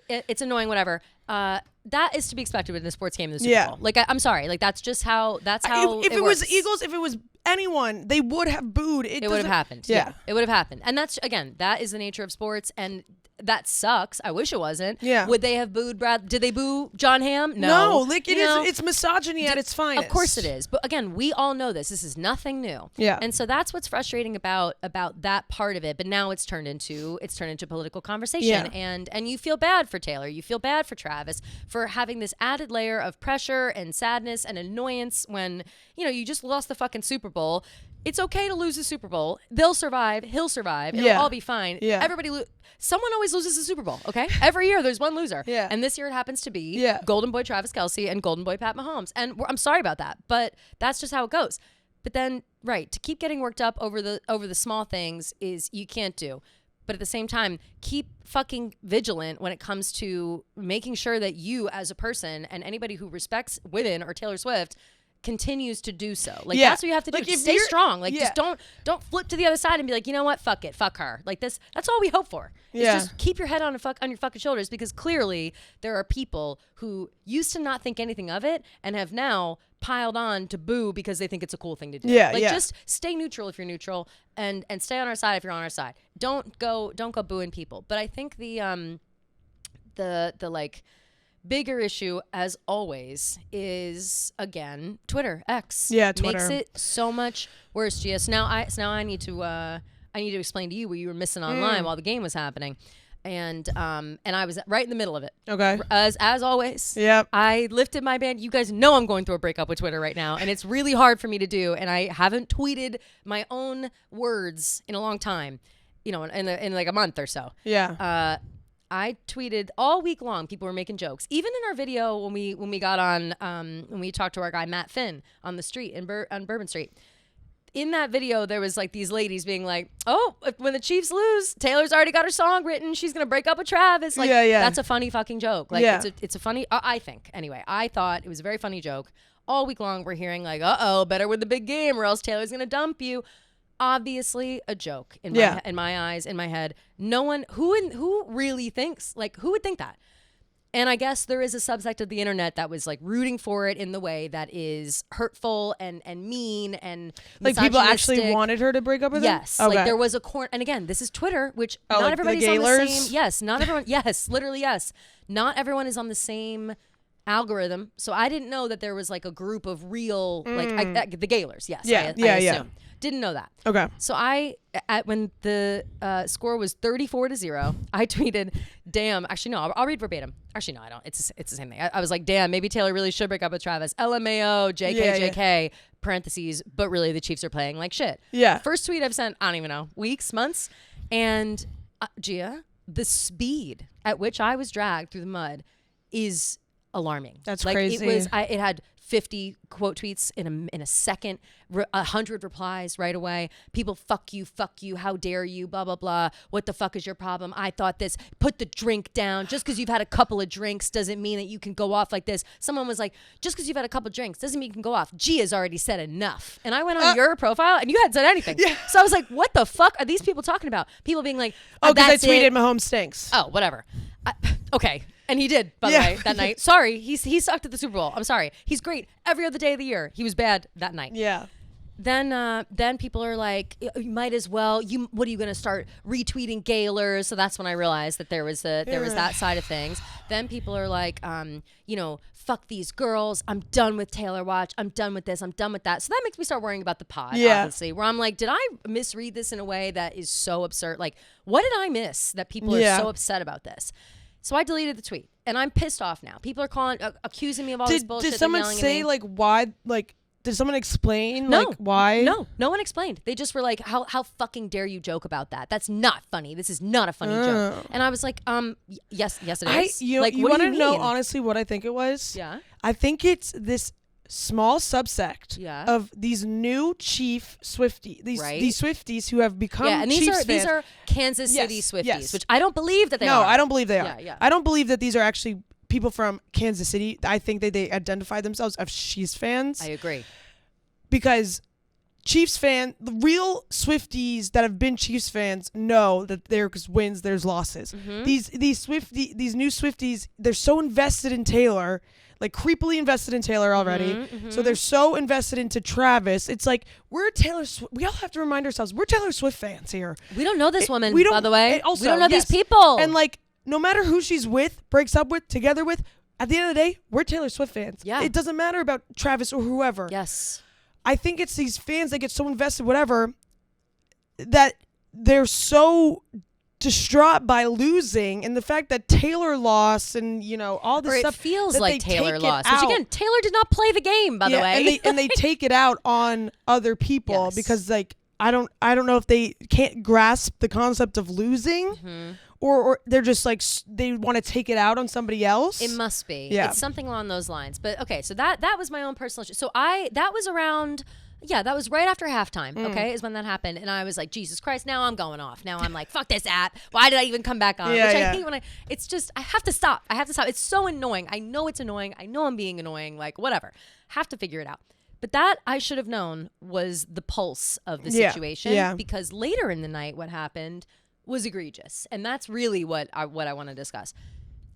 it's annoying, whatever. That is to be expected in a sports game in the Super Bowl. Like, I'm sorry. Like, that's just how. That's how. If it was Eagles, if it was anyone, they would have booed. It would have happened. Yeah, it would have happened. And that's, again, that is the nature of sports, and that sucks. I wish it wasn't. Yeah. Would they have booed Brad? Did they boo John Hamm? No. Like it's misogyny at its finest. Of course it is. But again, we all know this. This is nothing new. Yeah. And so that's what's frustrating about that part of it. But now it's turned into political conversation. Yeah. And you feel bad for Taylor. You feel bad for Travis for having this added layer of pressure and sadness and annoyance when, you just lost the fucking Super Bowl. It's okay to lose the Super Bowl. They'll survive. He'll survive. It'll all be fine. Yeah. Everybody someone always loses the Super Bowl, okay? Every year there's one loser. Yeah. And this year it happens to be Golden Boy Travis Kelce and Golden Boy Pat Mahomes. And I'm sorry about that, but that's just how it goes. But then, right, to keep getting worked up over the small things is you can't do. But at the same time, keep fucking vigilant when it comes to making sure that you as a person and anybody who respects women or Taylor Swift continues to do so. Like, that's what you have to do. Like, stay strong. Like, just don't flip to the other side and be like, you know what? Fuck it. Fuck her. Like, that's all we hope for. Just keep your head on your fucking shoulders, because clearly there are people who used to not think anything of it and have now piled on to boo because they think it's a cool thing to do. Just stay neutral if you're neutral, and stay on our side if you're on our side. Don't go booing people. But I think the like bigger issue, as always, is again Twitter, X. Yeah, Twitter makes it so much worse. Gia, so now I need to explain to you what you were missing online while the game was happening, and I was right in the middle of it. Okay. As always. Yep. I lifted my band. You guys know I'm going through a breakup with Twitter right now, and it's really hard for me to do. And I haven't tweeted my own words in a long time, in like a month or so. Yeah. I tweeted all week long. People were making jokes. Even in our video when we got on, when we talked to our guy Matt Finn on the street on Bourbon Street. In that video, there was like these ladies being like, "Oh, when the Chiefs lose, Taylor's already got her song written. She's gonna break up with Travis." Like, that's a funny fucking joke. Like, it's a funny. I think anyway. I thought it was a very funny joke. All week long, we're hearing like, better win the big game, or else Taylor's gonna dump you." Obviously a joke in my eyes, in my head. No one who really thinks, like, who would think that? And I guess there is a subsect of the internet that was like rooting for it in the way that is hurtful and mean and like people actually wanted her to break up with him. Yes, okay. Like there was a and again, this is Twitter, which not like everybody's on the same. Yes, not everyone. Yes, literally yes. Not everyone is on the same algorithm, so I didn't know that there was like a group of real like the Gaylors. Yes, I assume. Didn't know that. Okay. So when the score was 34-0, I tweeted, "Damn." Actually, no. I'll read verbatim. Actually, no, I don't. It's the same thing. I was like, "Damn, maybe Taylor really should break up with Travis." LMAO, JK, parentheses. But really, the Chiefs are playing like shit. Yeah. First tweet I've sent, I don't even know, weeks, months, and Gia, the speed at which I was dragged through the mud is alarming. That's like, crazy. It had 50 quote tweets in a second, 100 replies right away. People, fuck you, how dare you, blah, blah, blah. What the fuck is your problem? I thought this. Put the drink down. Just because you've had a couple of drinks doesn't mean that you can go off like this. Someone was like, just because you've had a couple of drinks doesn't mean you can go off. Gia's already said enough. And I went on your profile and you hadn't said anything. Yeah. So I was like, what the fuck are these people talking about? People being like, oh, because I tweeted Mahomes stinks. Oh, whatever. Okay. And he did, by the way, that night. Sorry, he sucked at the Super Bowl. I'm sorry. He's great every other day of the year. He was bad that night. Yeah. Then people are like, you might as well. What are you going to start retweeting Gaylors? So that's when I realized that there was that side of things. Then people are like, fuck these girls. I'm done with Taylor Watch. I'm done with this. I'm done with that. So that makes me start worrying about the pod, obviously, where I'm like, did I misread this in a way that is so absurd? Like, what did I miss that people are so upset about this? So I deleted the tweet, and I'm pissed off now. People are accusing me of all this bullshit. Did someone say like why? Like, did someone explain like why? No one explained. They just were like, how fucking dare you joke about that? That's not funny. This is not a funny joke. And I was like, yes it is. You want to know honestly what I think it was? Yeah. I think it's this small subsect of these new Chief Swifties, these Swifties who have become and Chiefs fans. These are Kansas City Swifties, which I don't believe that they are. No, I don't believe they are. Yeah. I don't believe that these are actually people from Kansas City. I think that they identify themselves as Chiefs fans. I agree. Because Chiefs fan, the real Swifties that have been Chiefs fans know that there's wins, there's losses. Mm-hmm. These new Swifties, they're so invested in Taylor, like creepily invested in Taylor already. Mm-hmm. So they're so invested into Travis. It's like we all have to remind ourselves we're Taylor Swift fans here. We don't know this woman, by the way. Also, we don't know these people. And like, no matter who she's with, breaks up with, together with, at the end of the day, we're Taylor Swift fans. Yeah. It doesn't matter about Travis or whoever. Yes. I think it's these fans that get so invested, whatever, that they're so distraught by losing, and the fact that Taylor lost, and all this stuff. It feels like Taylor lost. Which again, Taylor did not play the game, by the way. and they take it out on other people because like I don't know if they can't grasp the concept of losing. Mm-hmm. Or they're just like they want to take it out on somebody else. It must be. Yeah. It's something along those lines. But okay, so that was my own personal issue. So that was around. Yeah, that was right after halftime, okay, is when that happened. And I was like, Jesus Christ, now I'm going off. Now I'm like, fuck this app. Why did I even come back on? Which I hate when it's just, I have to stop. It's so annoying. I know it's annoying. I know I'm being annoying. Like, whatever. Have to figure it out. But that I should have known was the pulse of the situation. Yeah. Because later in the night, what happened was egregious. And that's really what I want to discuss.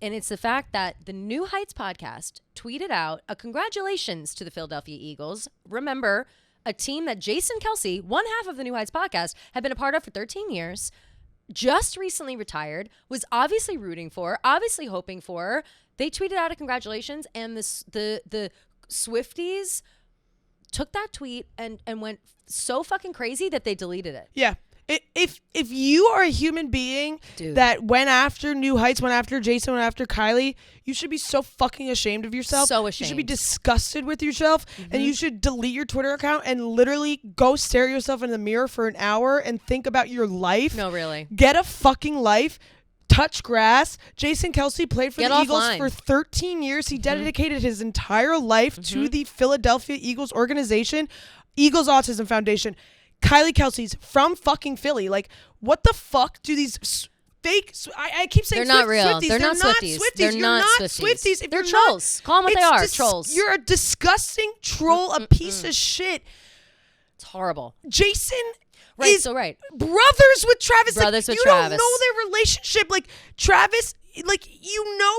And it's the fact that the New Heights podcast tweeted out a congratulations to the Philadelphia Eagles. Remember, a team that Jason Kelce, one half of the New Heights podcast, had been a part of for 13 years, just recently retired, was rooting for, obviously hoping for. They tweeted out a congratulations, and the Swifties took that tweet and went so fucking crazy that they deleted it. Yeah. If you are a human being that went after New Heights, went after Jason, went after Kylie, you should be so fucking ashamed of yourself. So ashamed. You should be disgusted with yourself, and you should delete your Twitter account and literally go stare at yourself in the mirror for an hour and think about your life. No, really. Get a fucking life. Touch grass. Jason Kelce played for the Eagles for 13 years. He dedicated his entire life to the Philadelphia Eagles organization, Eagles Autism Foundation. Kylie Kelsey's from fucking Philly. Like, what the fuck do these fake... I keep saying they're not real. Swifties. They're not Swifties. You're not Swifties. If they're you're trolls. Call them what they are, trolls. You're a disgusting troll, a piece of shit. It's horrible. Jason... Right. Brothers with Travis. Brothers with you Travis. You don't know their relationship. Like, Travis, like,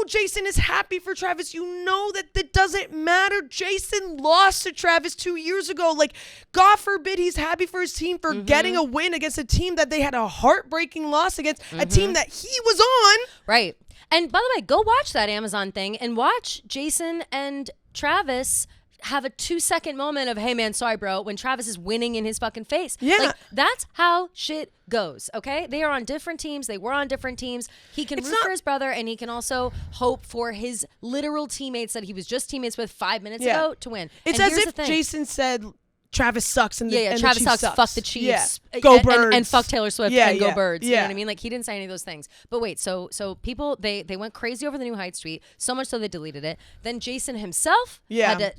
Jason is happy for Travis. You know that doesn't matter. Jason lost to Travis 2 years ago. Like, God forbid he's happy for his team for getting a win against a team that they had a heartbreaking loss against, a team that he was on. Right. And by the way, go watch that Amazon thing and watch Jason and Travis have a 2-second moment of, hey man, sorry bro, when Travis is winning in his fucking face. Yeah. Like, that's how shit goes, okay? They are on different teams. They were on different teams. He can root for his brother, and he can also hope for his literal teammates that he was just teammates with 5 minutes ago to win. It's as if Jason said Travis sucks and Travis the Chiefs sucks. Fuck the Chiefs. Go Birds. And fuck Taylor Swift and go Birds. You know what I mean? Like he didn't say any of those things. But wait, so people they went crazy over the New Heights tweet, so much so they deleted it. Then Jason himself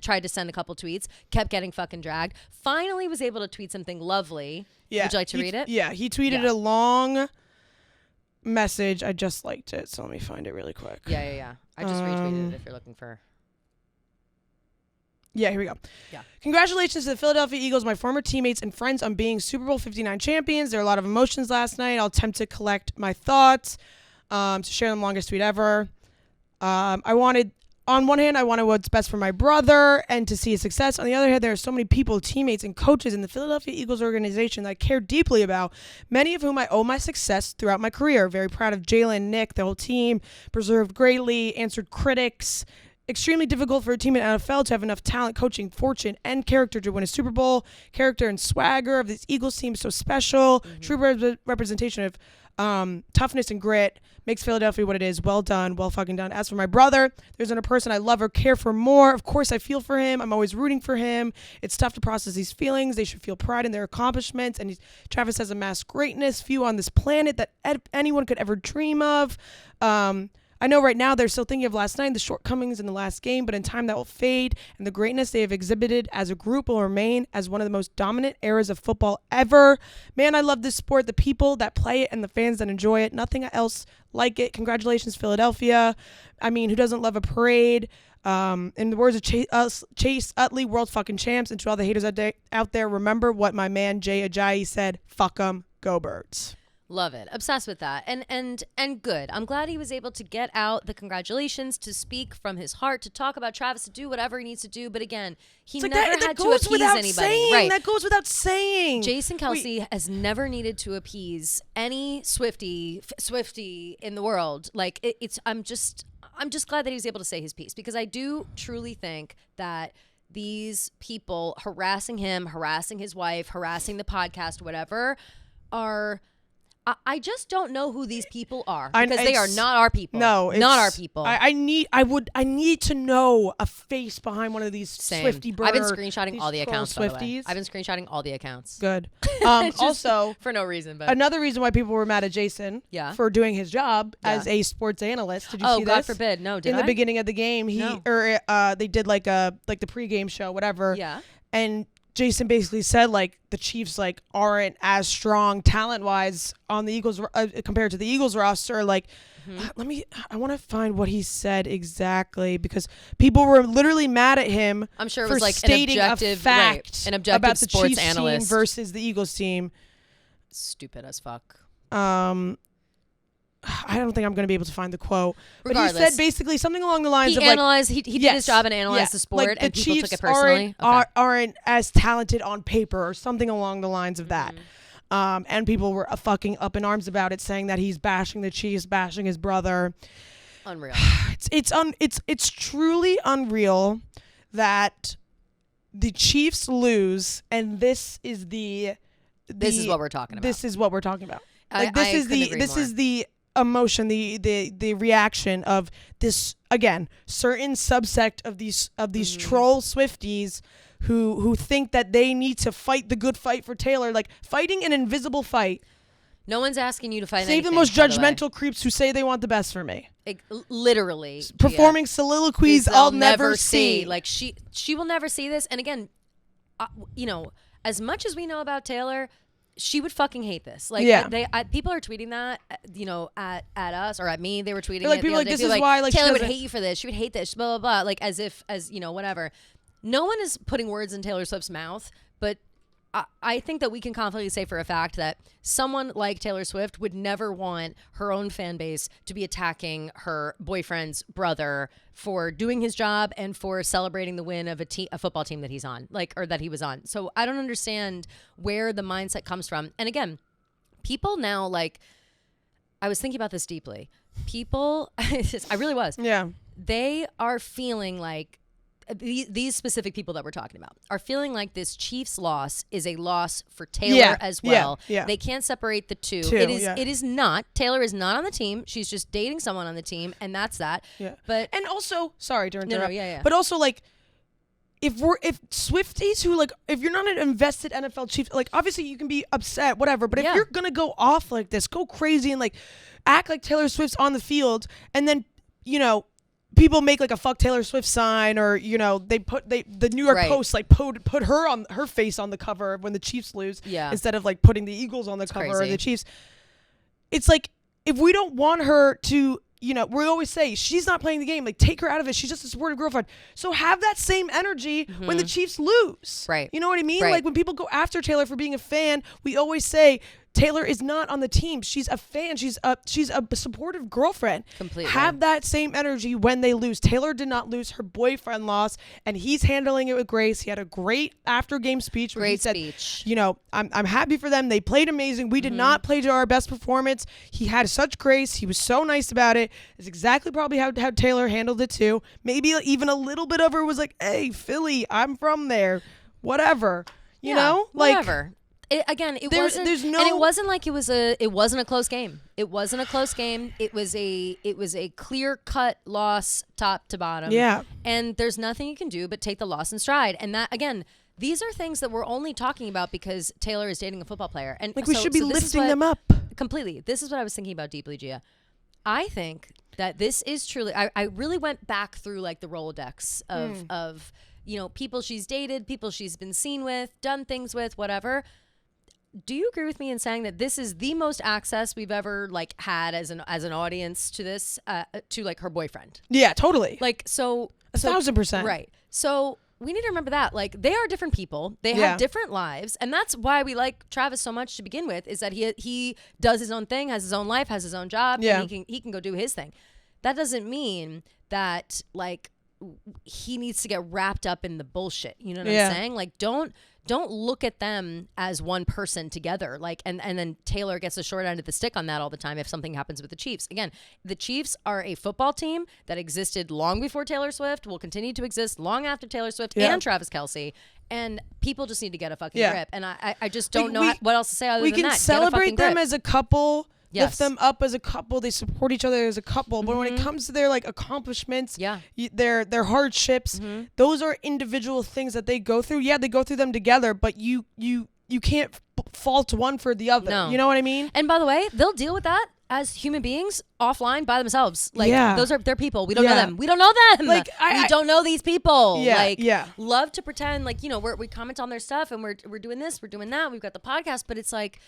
tried to send a couple tweets, kept getting fucking dragged. Finally was able to tweet something lovely. Yeah. Would you like to read it? Yeah, he tweeted a long message. I just liked it, so let me find it really quick. Yeah. I just retweeted it if you're looking for. Yeah, here we go. Yeah. Congratulations to the Philadelphia Eagles, my former teammates and friends, on being Super Bowl 59 champions. There are a lot of emotions last night. I'll attempt to collect my thoughts to share them longest tweet ever. On one hand, I wanted what's best for my brother and to see his success. On the other hand, there are so many people, teammates, and coaches in the Philadelphia Eagles organization that I care deeply about, many of whom I owe my success throughout my career. Very proud of Jalen, Nick, the whole team, preserved greatly, answered critics. Extremely difficult for a team in NFL to have enough talent, coaching, fortune, and character to win a Super Bowl. Character and swagger of this Eagles team so special. True representation of toughness and grit makes Philadelphia what it is. Well done. Well fucking done. As for my brother, there isn't a person I love or care for more. Of course, I feel for him. I'm always rooting for him. It's tough to process these feelings. They should feel pride in their accomplishments. And Travis has amassed greatness, few on this planet that anyone could ever dream of. I know right now they're still thinking of last night, the shortcomings in the last game, but in time that will fade, and the greatness they have exhibited as a group will remain as one of the most dominant eras of football ever. Man, I love this sport, the people that play it and the fans that enjoy it. Nothing else like it. Congratulations, Philadelphia. I mean, who doesn't love a parade? In the words of Chase Utley, world fucking champs, and to all the haters out there, remember what my man Jay Ajayi said, fuck 'em, go Birds. Love it. Obsessed with that. And good. I'm glad he was able to get out the congratulations, to speak from his heart, to talk about Travis, to do whatever he needs to do. But again, he never had to appease anybody. Right. That goes without saying. Jason Kelce has never needed to appease any Swiftie in the world. Like I'm just glad that he was able to say his piece, because I do truly think that these people harassing him, harassing his wife, harassing the podcast, whatever, are... I just don't know who these people are, because they are not our people. No, not our people. I need to know a face behind one of these Swiftie birds. I've been screenshotting all the accounts. By the way. I've been screenshotting all the accounts. Good. Also, for no reason, but another reason why people were mad at Jason for doing his job as a sports analyst. Did you see this? Oh, God forbid. No, did I? In the beginning of the game, they did like the pregame show, whatever. Yeah. And Jason basically said like the Chiefs like aren't as strong talent wise on the Eagles compared to the Eagles roster. Like, I want to find what he said exactly, because people were literally mad at him. I'm sure it for was like stating an objective fact an objective about the sports Chiefs analyst team versus the Eagles team. Stupid as fuck. I don't think I'm going to be able to find the quote. Regardless, but he said basically something along the lines of analyzed, he did his job and analyzed the sport, like and the people Chiefs took it personally. aren't as talented on paper, or something along the lines of that. And people were fucking up in arms about it, saying that he's bashing the Chiefs, bashing his brother. Unreal. It's truly unreal that the Chiefs lose, and this is what we're talking about. This is what we're talking about. Like, this is the emotion, the reaction of this, again, certain subsect of these troll Swifties who think that they need to fight the good fight for Taylor, like fighting an invisible fight. No one's asking you to fight Save anything, the most judgmental creeps who say they want the best for me. Literally. Performing soliloquies I'll never see. Like she will never see this. And again, as much as we know about Taylor, she would fucking hate this. Like, people are tweeting that, at us or at me. They were tweeting like, people like, this is why, like, Taylor would hate you for this. She would hate this, blah, blah, blah. Like, as whatever. No one is putting words in Taylor Swift's mouth, but I think that we can confidently say for a fact that someone like Taylor Swift would never want her own fan base to be attacking her boyfriend's brother for doing his job and for celebrating the win of a football team that he's on, or that he was on. So I don't understand where the mindset comes from. And again, people now, like, I was thinking about this deeply. People, I really was. Yeah. They are feeling like, these specific people that we're talking about are feeling like this Chiefs loss is a loss for Taylor as well. Yeah. They can't separate the two. It is not. Taylor is not on the team. She's just dating someone on the team, and that's that. Yeah. But and also, sorry to interrupt. No, yeah. But also, like, if Swifties who, like, if you're not an invested NFL Chiefs, like, obviously you can be upset, whatever, but if you're gonna go off like this, go crazy and like act like Taylor Swift's on the field, and then, you know, people make like a fuck Taylor Swift sign, or, you know, the New York Post like put her face on the cover when the Chiefs lose, instead of like putting the Eagles on the cover of the Chiefs. It's like, if we don't want her to, you know, we always say she's not playing the game. Like, take her out of it. She's just a supportive girlfriend. So have that same energy when the Chiefs lose. Right. You know what I mean? Right. Like, when people go after Taylor for being a fan, we always say Taylor is not on the team. She's a fan. She's a supportive girlfriend. Completely. Have that same energy when they lose. Taylor did not lose. Her boyfriend lost, and he's handling it with grace. He had a great after game speech where he said, you know, I'm happy for them. They played amazing. We did not play to our best performance. He had such grace. He was so nice about it. It's exactly probably how Taylor handled it too. Maybe even a little bit of her was like, hey, Philly, I'm from there. Whatever. You know? Whatever. It wasn't like it wasn't a close game. It wasn't a close game. It was a clear-cut loss top to bottom. Yeah. And there's nothing you can do but take the loss in stride. And that, again, these are things that we're only talking about because Taylor is dating a football player. And like, we should be lifting them up. Completely. This is what I was thinking about deeply, Gia. I think that this is truly, I really went back through like the Rolodex of, you know, people she's dated, people she's been seen with, done things with, whatever. Do you agree with me in saying that this is the most access we've ever like had as an audience to this, to like her boyfriend? Yeah, totally. Like, 1,000%. Right. So we need to remember that, like, they are different people. They have different lives. And that's why we like Travis so much to begin with, is that he does his own thing, has his own life, has his own job. Yeah. And he can go do his thing. That doesn't mean that like he needs to get wrapped up in the bullshit. You know what I'm saying? Like, don't look at them as one person together. Like, and then Taylor gets the short end of the stick on that all the time if something happens with the Chiefs. Again, the Chiefs are a football team that existed long before Taylor Swift, will continue to exist long after Taylor Swift and Travis Kelce. And people just need to get a fucking grip. And I just don't know what else to say other than that. We can celebrate them as a couple. Yes. Lift them up as a couple. They support each other as a couple. But when it comes to their like accomplishments, their hardships, those are individual things that they go through. Yeah, they go through them together, but you can't fault one for the other. No. You know what I mean? And by the way, they'll deal with that as human beings offline by themselves. Like, those are their people. We don't know them. We don't know them. Like, we don't know these people. Love to pretend like, you know, we comment on their stuff and we're doing this, we're doing that. We've got the podcast, but it's like,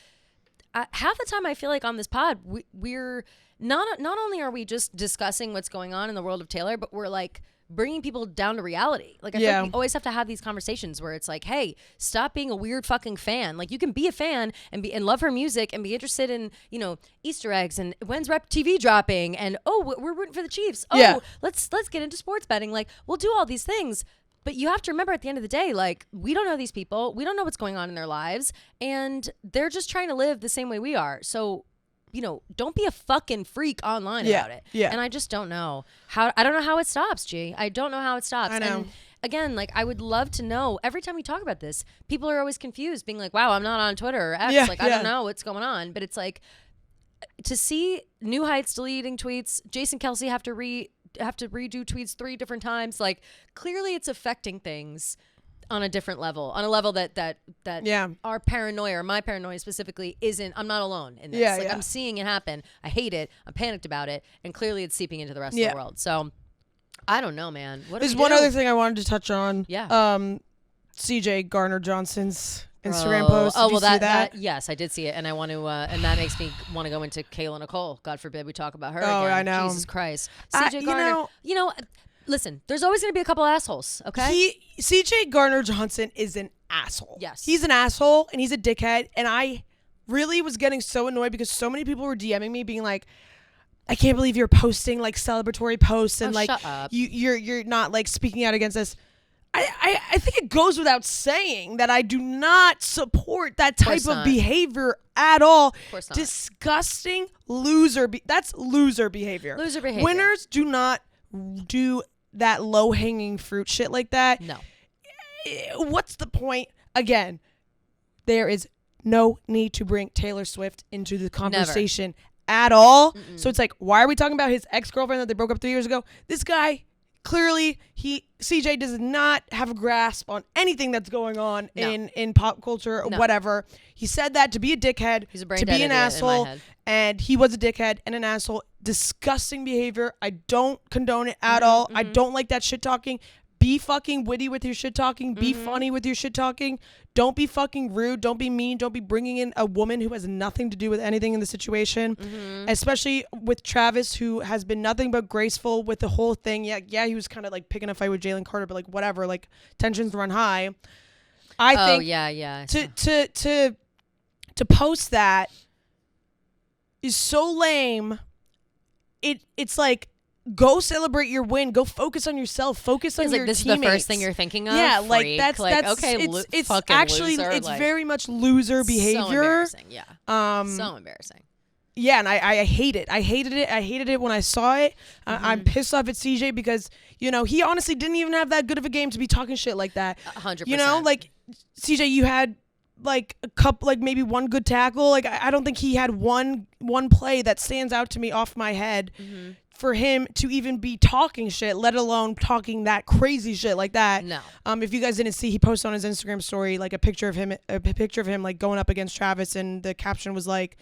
half the time I feel like on this pod, we're not only are we just discussing what's going on in the world of Taylor, but we're like bringing people down to reality. Like, I feel like we always have to have these conversations where it's like, hey, stop being a weird fucking fan. Like, you can be a fan and love her music and be interested in, you know, Easter eggs and when's Rep TV dropping and we're rooting for the Chiefs. Let's get into sports betting. Like, we'll do all these things. But you have to remember at the end of the day, like, we don't know these people. We don't know what's going on in their lives. And they're just trying to live the same way we are. So, you know, don't be a fucking freak online about it. Yeah. And I just don't know I don't know how it stops, G. I don't know how it stops. I know. And again, like, I would love to know, every time we talk about this, people are always confused, being like, wow, I'm not on Twitter or X. I don't know what's going on. But it's like, to see New Heights deleting tweets, Jason Kelce have to redo tweets 3 different times. Like, clearly it's affecting things on a different level, on a level that our paranoia, or my paranoia specifically, isn't. I'm not alone in this. I'm seeing it happen. I hate it. I'm panicked about it. And clearly it's seeping into the rest of the world. So I don't know, man. There's one other thing I wanted to touch on. CJ Garner-Johnson's Instagram post. Did you see that? Yes, I did see it, and I want to, and that makes me want to go into Kayla Nicole. God forbid we talk about her again. I know. Jesus Christ, CJ Garner. You know, listen, there's always going to be a couple assholes. Okay. CJ Garner-Johnson is an asshole. Yes, he's an asshole, and he's a dickhead. And I really was getting so annoyed because so many people were DMing me, being like, I can't believe you're posting like celebratory posts and like shut up. You're not like speaking out against this. I think it goes without saying that I do not support that type of behavior at all. Of course not. Disgusting loser. That's loser behavior. Loser behavior. Winners do not do that low-hanging fruit shit like that. No. What's the point? Again, there is no need to bring Taylor Swift into the conversation at all. So it's like, why are we talking about his ex-girlfriend that they broke up 3 years ago? This guy clearly CJ does not have a grasp on anything that's going on in pop culture or whatever. He said that to be a dickhead, to be an asshole, and he was a dickhead and an asshole. Disgusting behavior. I don't condone it at all. I don't like that shit talking. Be fucking witty with your shit talking. Be funny with your shit talking. Don't be fucking rude. Don't be mean. Don't be bringing in a woman who has nothing to do with anything in the situation. Especially with Travis, who has been nothing but graceful with the whole thing. Yeah, he was kind of like picking a fight with Jalen Carter, but like whatever. Like tensions run high. I think to post that is so lame. It's like, go celebrate your win. Go focus on yourself. Focus on your this teammates. Is the first thing you're thinking of? Yeah, like Freak. that's okay. It's actually loser, it's like, very much loser behavior. So embarrassing. Yeah. So embarrassing. Yeah, and I hate it. I hated it when I saw it. I'm pissed off at CJ because, you know, he honestly didn't even have that good of a game to be talking shit like that. 100%. You know, like CJ, you had like a couple, like maybe one good tackle. Like I don't think he had one play that stands out to me off my head for him to even be talking shit, let alone talking that crazy shit like that. No. If you guys didn't see, he posted on his Instagram story like a picture of him like going up against Travis, and the caption was like,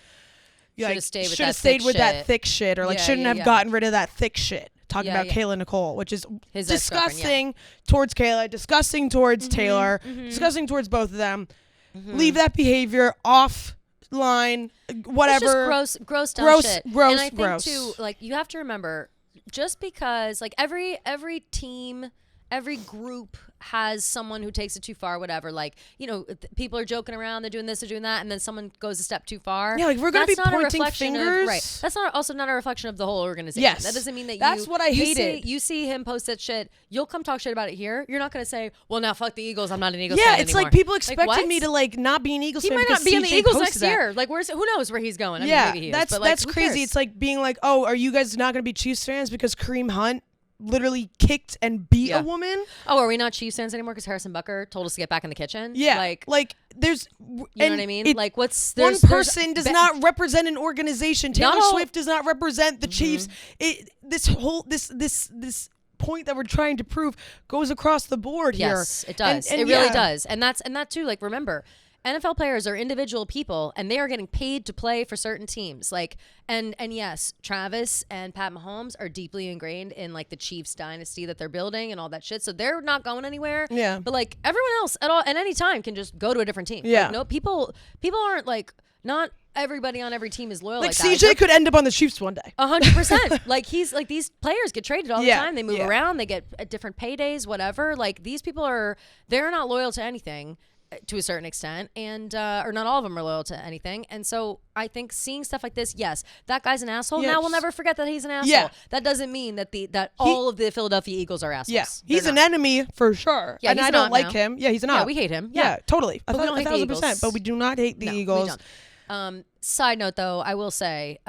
should have stayed with that thick shit, or like shouldn't have gotten rid of that thick shit. Talking about Kayla Nicole, which is his disgusting towards Kayla, disgusting towards Taylor, disgusting towards both of them. Leave that behavior offline, whatever. It's just gross shit. Gross, and I think too, like, you have to remember, just because like every team, every group has someone who takes it too far, whatever. Like, you know, people are joking around, they're doing this, they're doing that, and then someone goes a step too far. Yeah, like we're gonna be pointing fingers. Right. That's also not a reflection of the whole organization. Yes. That doesn't mean that that's what I hated. You see him post that shit, you'll come talk shit about it here. You're not gonna say, well, now fuck the Eagles, I'm not an Eagles fan anymore. Yeah, it's like people expected me to like not be an Eagles fan. He might not be in the Eagles next year. Like, who knows where he's going? I mean, maybe he is, but, like, that's crazy. Cares? It's like being like, oh, are you guys not gonna be Chiefs fans because Kareem Hunt literally kicked and beat a woman? Oh, are we not Chiefs fans anymore because Harrison Bucker told us to get back in the kitchen? Yeah, like there's, you know what I mean? Like, one person does not represent an organization. Taylor Swift does not represent the Chiefs. This point that we're trying to prove goes across the board here. Yes, it does. And it really does. And that too. Like, remember, NFL players are individual people, and they are getting paid to play for certain teams. Like, and yes, Travis and Pat Mahomes are deeply ingrained in like the Chiefs dynasty that they're building and all that shit. So they're not going anywhere. Yeah. But like everyone else at any time can just go to a different team. Yeah. Like, no, people aren't like, not everybody on every team is loyal. Like that. CJ could end up on the Chiefs one day. 100%. Like, he's like, these players get traded all the time. They move around. They get different paydays, whatever. Like, these people they're not loyal to anything, to a certain extent, and or not all of them are loyal to anything. And so I think seeing stuff like this, yes, that guy's an asshole. Now we'll never forget that he's an asshole. Yeah. That doesn't mean that all of the Philadelphia Eagles are assholes. Yes, he's an enemy for sure. Yeah, and I don't like him. Yeah, he's an op. Yeah, we hate him. Yeah, totally. But we don't hate the Eagles. 1,000%. But we do not hate the Eagles. We don't. Side note, though, I will say,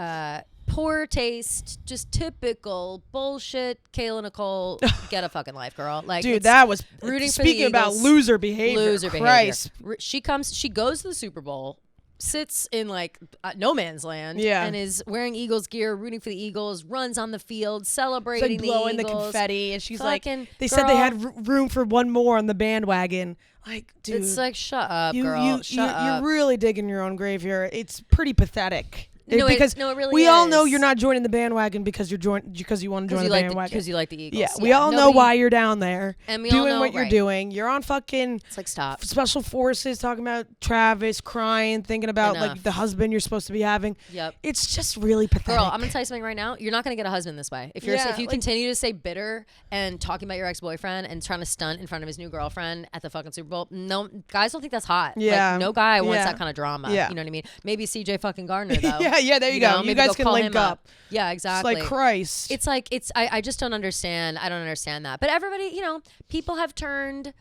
poor taste, just typical bullshit. Kayla Nicole, get a fucking life, girl. Like, dude, that was rooting for speaking the Eagles, about loser behavior. Loser behavior. She goes to the Super Bowl, sits in like no man's land, and is wearing Eagles gear, rooting for the Eagles, runs on the field, celebrating like blowing the Eagles, the confetti, and she's fucking like, they said they had room for one more on the bandwagon. Like, dude, it's like, shut up, girl. Shut up. You're really digging your own grave here. It's pretty pathetic. No, because it really we is. all know you're not joining the bandwagon because you want to join the bandwagon. Because you like the Eagles. Yeah, we all know why you're down there, and doing what you're doing. You're on fucking, it's like, stop, special forces, talking about Travis, crying, thinking about like the husband you're supposed to be having. Yep. It's just really pathetic. Girl, I'm gonna tell you something right now. You're not gonna get a husband this way. If you continue to stay bitter and talking about your ex-boyfriend and trying to stunt in front of his new girlfriend at the fucking Super Bowl, no, guys don't think that's hot. Yeah. Like, no guy wants that kind of drama. Yeah. You know what I mean? Maybe CJ fucking Gardner though. yeah, there you go. You guys can link up. Yeah, exactly. It's like, Christ. It's like, I just don't understand. I don't understand that. But everybody, you know, people have turned.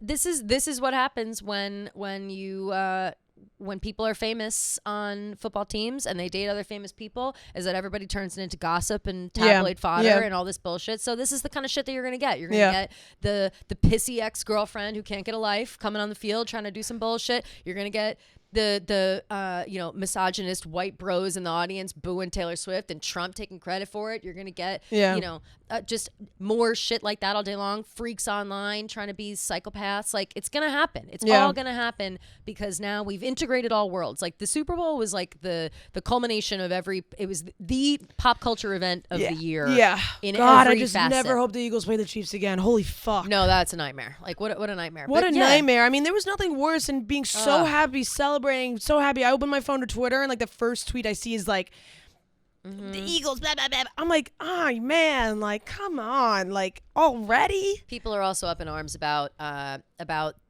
This is what happens when people are famous on football teams and they date other famous people, is that everybody turns it into gossip and tabloid fodder and all this bullshit. So this is the kind of shit that you're going to get. You're going to get the pissy ex-girlfriend who can't get a life coming on the field trying to do some bullshit. You're going to get misogynist white bros in the audience booing Taylor Swift and Trump taking credit for it. You're gonna get just more shit like that all day long. Freaks online trying to be psychopaths. Like, it's gonna happen. It's all gonna happen because now we've integrated all worlds. Like, the Super Bowl was like the culmination of it was the pop culture event of the year. Yeah. In God, every I just facet. never hope the Eagles play the Chiefs again. Holy fuck. No, that's a nightmare. Like, what a nightmare. What a nightmare. I mean, there was nothing worse than being so happy, celebrating, so happy. I open my phone to Twitter and like the first tweet I see is like, the Eagles, blah, blah, blah. I'm like, oh, man, like, come on, like, already? People are also up in arms about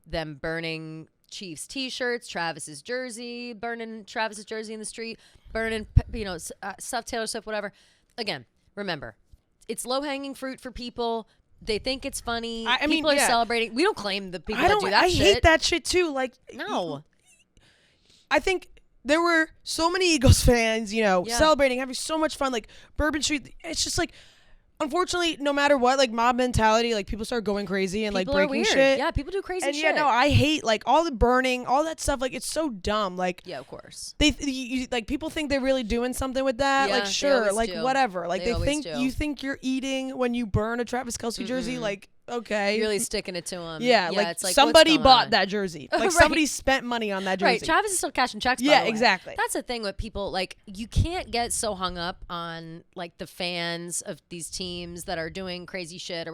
them burning Chiefs T-shirts, burning Travis's jersey in the street, burning, stuff, Taylor Swift, whatever. Again, remember, it's low-hanging fruit for people. They think it's funny. People are celebrating. We don't claim the people that do that shit. I hate that shit, too. Like, no. I think there were so many Eagles fans, celebrating, having so much fun, like Bourbon Street. It's just like, unfortunately, no matter what, like mob mentality, like people start going crazy and people like breaking shit. Yeah, people do crazy and shit. Yeah, no, I hate like all the burning, all that stuff. Like, it's so dumb. Like, yeah, of course. Like people think they're really doing something with that. Yeah, like, sure, like do. whatever. Like they think do. you think you're eating when you burn a Travis Kelce jersey. Like, okay, you're really sticking it to him. Yeah, like, it's like somebody bought that jersey. Like somebody spent money on that jersey. Right, Travis is still cashing checks. Yeah, by the way. exactly. That's the thing with people. Like, you can't get so hung up on like the fans of these teams that are doing crazy shit or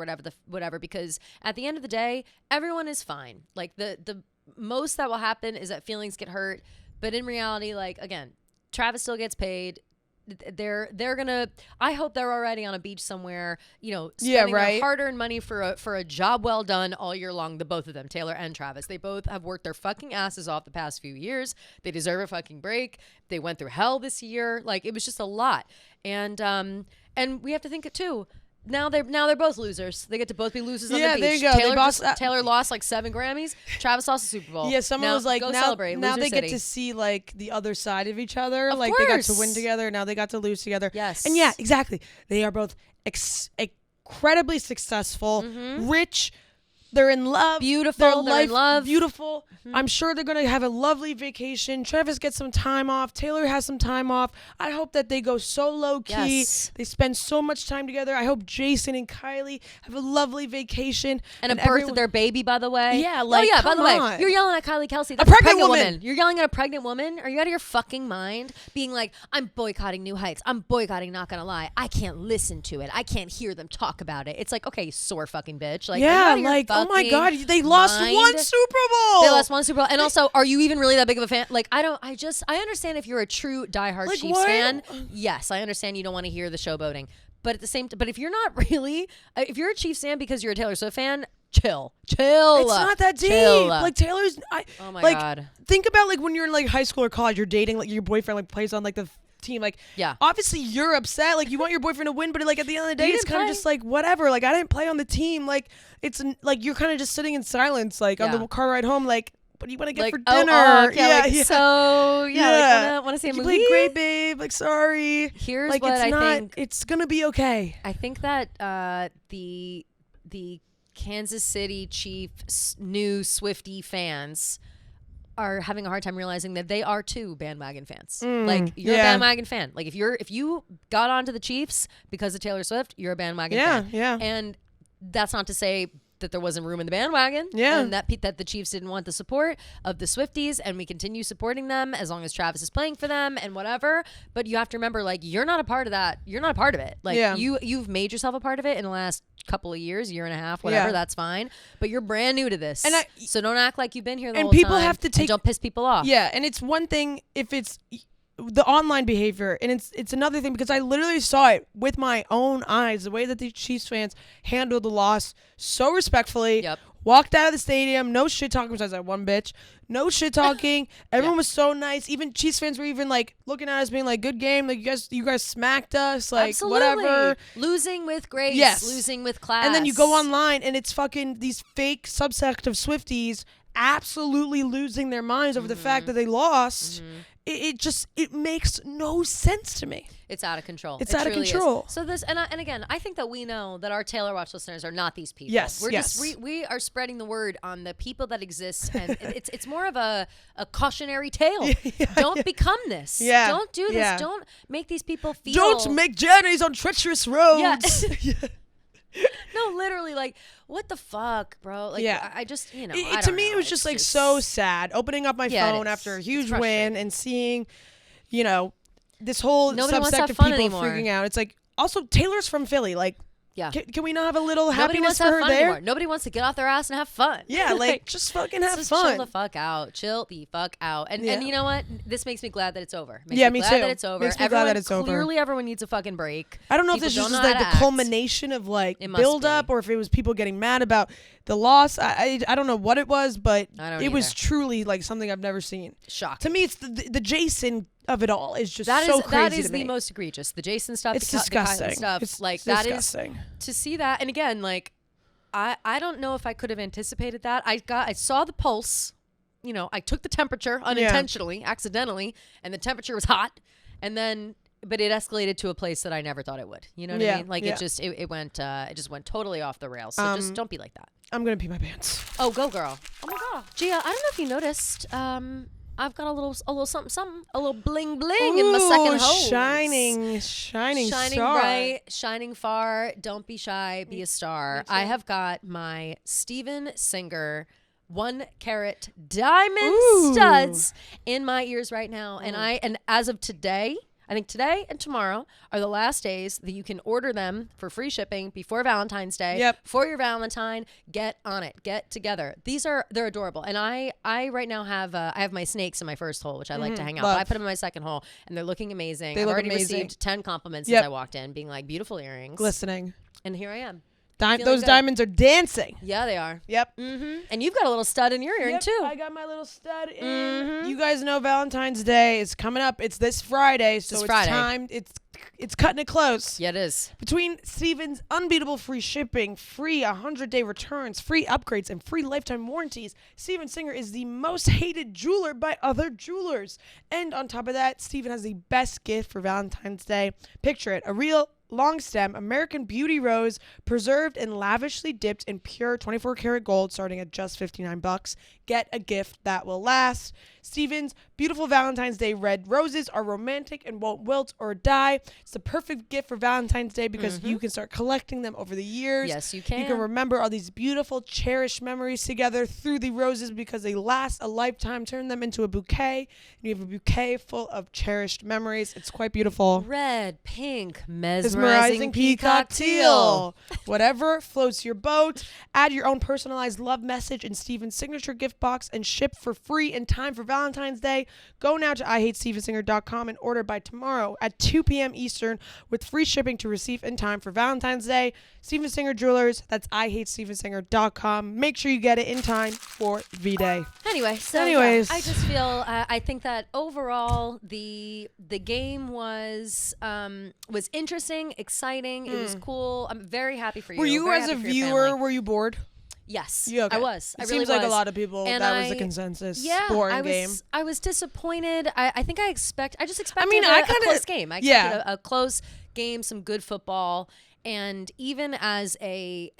whatever, because at the end of the day, everyone is fine. Like, the most that will happen is that feelings get hurt, but in reality, like, again, Travis still gets paid. They're gonna. I hope they're already on a beach somewhere, spending their hard-earned money for a job well done all year long. The both of them, Taylor and Travis, they both have worked their fucking asses off the past few years. They deserve a fucking break. They went through hell this year. Like, it was just a lot, and we have to think it too. Now they're both losers. They get to both be losers on the beach. There you go. Taylor lost like 7 Grammys. Travis lost the Super Bowl. Yeah, someone was like, go now, celebrate. Now Loser they City. get to see like the other side of each other. Of like course. they got to win together. Now they got to lose together. Yes. And yeah, exactly. They are both incredibly successful, rich. They're in love. Beautiful. They're in love. Beautiful. I'm sure they're going to have a lovely vacation. Travis gets some time off. Taylor has some time off. I hope that they go so low key. Yes. They spend so much time together. I hope Jason and Kylie have a lovely vacation. And a birth of their baby, by the way. Yeah, like, by the way, on. you're yelling at Kylie Kelsey. That's a pregnant woman. You're yelling at a pregnant woman? Are you out of your fucking mind? Being like, I'm boycotting New Heights. I'm boycotting Not Gonna Lie. I can't listen to it. I can't hear them talk about it. It's like, okay, you sore fucking bitch. Like, yeah, like, oh my God, they lost one Super Bowl. They lost one Super Bowl. And also, are you even really that big of a fan? Like, I understand if you're a true diehard like, Chiefs fan. Yes, I understand you don't want to hear the showboating. But at the same time, but if you're not really, if you're a Chiefs fan because you're a Taylor Swift fan, chill. It's not that deep. Chill. Like, Taylor's, oh my like, God. Think about like when you're in like high school or college, you're dating, like your boyfriend like plays on like the team. Like, yeah, obviously you're upset. Like, you want your boyfriend to win, but like at the end of the day, it's kind of just like whatever. Like, I didn't play on the team. Like, it's like you're kind of just sitting in silence, like on the car ride home. Like, what do you want to get like, for dinner? Yeah. So want to see a movie. You played great, babe. Like, sorry. Here's like, what it's I not, think. It's gonna be okay. I think that the Kansas City Chiefs new Swiftie fans are having a hard time realizing that they are too bandwagon fans. Like, you're a bandwagon fan. Like, if you got onto the Chiefs because of Taylor Swift, you're a bandwagon fan. Yeah. And that's not to say that there wasn't room in the bandwagon. Yeah. And that the Chiefs didn't want the support of the Swifties, and we continue supporting them as long as Travis is playing for them and whatever. But you have to remember, like, you're not a part of that. You're not a part of it. Like, you've made yourself a part of it in the last couple of years, year and a half, whatever. That's fine. But you're brand new to this. And so don't act like you've been here the whole time. And people have to take, and don't piss people off. Yeah. And it's one thing if it's the online behavior, and it's another thing because I literally saw it with my own eyes, the way that the Chiefs fans handled the loss so respectfully. Yep. Walked out of the stadium, no shit talking besides that one bitch. No shit talking. Everyone was so nice. Even Chiefs fans were even like looking at us being like, good game. Like, you guys smacked us. Like, absolutely. Whatever. Losing with grace. Yes. Losing with class. And then you go online and it's fucking these fake subsect of Swifties absolutely losing their minds over the fact that they lost. it makes no sense to me. It's out of control. It's out of control. So this, and again, I think that we know that our Taylor Watch listeners are not these people. Yes, we're yes. just we are spreading the word on the people that exist, and it's more of a cautionary tale. Don't become this. Yeah. Don't do this. Yeah. Don't make these people feel. Don't make journeys on treacherous roads. Yeah. No, literally, like, what the fuck, bro? Like, Yeah. I just, I To don't me, know. it was just like so sad. Opening up my phone after a huge win and seeing, this whole Nobody wants to subsect have of fun people anymore. freaking out. It's like, also, Taylor's from Philly. Like, Yeah. can we not have a little Nobody happiness wants to for have her fun there? anymore. Nobody wants to get off their ass and have fun. Yeah, like, just fucking have just fun. chill the fuck out. Chill the fuck out. And Yeah. and you know what? This makes me glad that it's over. Yeah, me glad too. that it's over. Makes me glad that it's over. Clearly, everyone needs a fucking break. I don't know if People this is don't just know like how the to act. culmination of like It must build be. up, or if it was people getting mad about the loss. I don't know what it was, but I don't it was either. truly like something I've never seen. Shock. To me, it's the Jason of it all is just That so is crazy that is to the me. most egregious. The Jason stuff, It's the Kylie disgusting. stuff, It's like that is disgusting. to see that. And again, like I don't know if I could have anticipated that. I saw the pulse. I took the temperature unintentionally, accidentally, and the temperature was hot. And then, but it escalated to a place that I never thought it would. You know what I mean? Like it just went totally off the rails. So just don't be like that. I'm gonna pee my pants. Oh, go girl. Oh my god, Gia. I don't know if you noticed. I've got a little something, a little bling bling in my second hose. Shining star. bright, shining far. Don't be shy, be a star. I have got my Steven Singer 1 carat diamond studs in my ears right now, and as of today. I think today and tomorrow are the last days that you can order them for free shipping before Valentine's Day. Yep. For your Valentine, get on it. Get together. They're adorable. And I right now have I have my snakes in my first hole, which I like to hang out. Love. But I put them in my second hole, and they're looking amazing. They I've look already amazing. received 10 compliments Yep. since I walked in, being like, beautiful earrings. Glistening. And here I am. Those good. diamonds are dancing. Yeah, they are. Yep. And you've got a little stud in your earring Yep, too. I got my little stud in. You guys know Valentine's Day is coming up. It's this Friday, so it's Friday. time. It's cutting it close. Yeah, it is. Between Steven's unbeatable free shipping, free 100-day returns, free upgrades, and free lifetime warranties, Steven Singer is the most hated jeweler by other jewelers. And on top of that, Steven has the best gift for Valentine's Day. Picture it, a real long stem American beauty rose preserved and lavishly dipped in pure 24 karat gold starting at just $59. Get a gift that will last. Steven's beautiful Valentine's Day red roses are romantic and won't wilt or die. It's the perfect gift for Valentine's Day because you can start collecting them over the years. Yes, you can. You can remember all these beautiful, cherished memories together through the roses because they last a lifetime. Turn them into a bouquet, and you have a bouquet full of cherished memories. It's quite beautiful. Red, pink, mesmerizing peacock teal. Whatever floats your boat. Add your own personalized love message in Steven's signature gift box and ship for free in time for Valentine's Day. Go now to IHateStevenSinger.com and order by tomorrow at 2 p.m. Eastern with free shipping to receive in time for Valentine's Day. Steven Singer Jewelers, that's IHateStevenSinger.com. Make sure you get it in time for V-Day. Anyway, so Anyways. I just feel I think that overall the game was interesting, exciting. It was cool. I'm very happy for you. Were you, Very as a happy for your viewer, family. were you bored? Yes, Yeah, okay. I was. I It really seems like a was. lot of people, And that was the consensus. Yeah, Boring game. I was disappointed. I think I just expected I a kinda- close game. I yeah. expected a close game, some good football. And even as a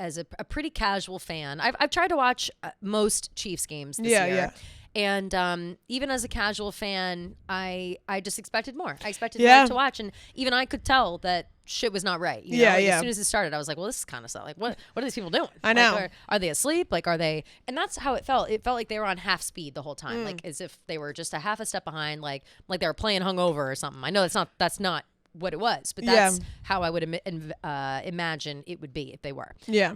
pretty casual fan, I've tried to watch most Chiefs games this year. Yeah. And even as a casual fan, I just expected more. I expected Yeah. more to watch, and even I could tell that shit was not right. You know? Yeah, Like, yeah. As soon as it started, I was like, "Well, this is kind of like what are these people doing? I know. Like, are they asleep? Like, are they?" And that's how it felt. It felt like they were on half speed the whole time, Mm. like as if they were just a half a step behind, like they were playing hungover or something. I know that's not what it was, but that's how I would imagine it would be if they were. Yeah.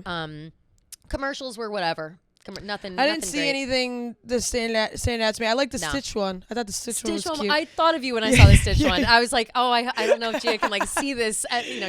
Commercials were whatever. Nothing. I didn't nothing see great. anything that stand out to me. I like the No. Stitch one. I thought the Stitch one was cute. I thought of you when I saw the Stitch one. I was like, oh, I don't know if Gia can like see this.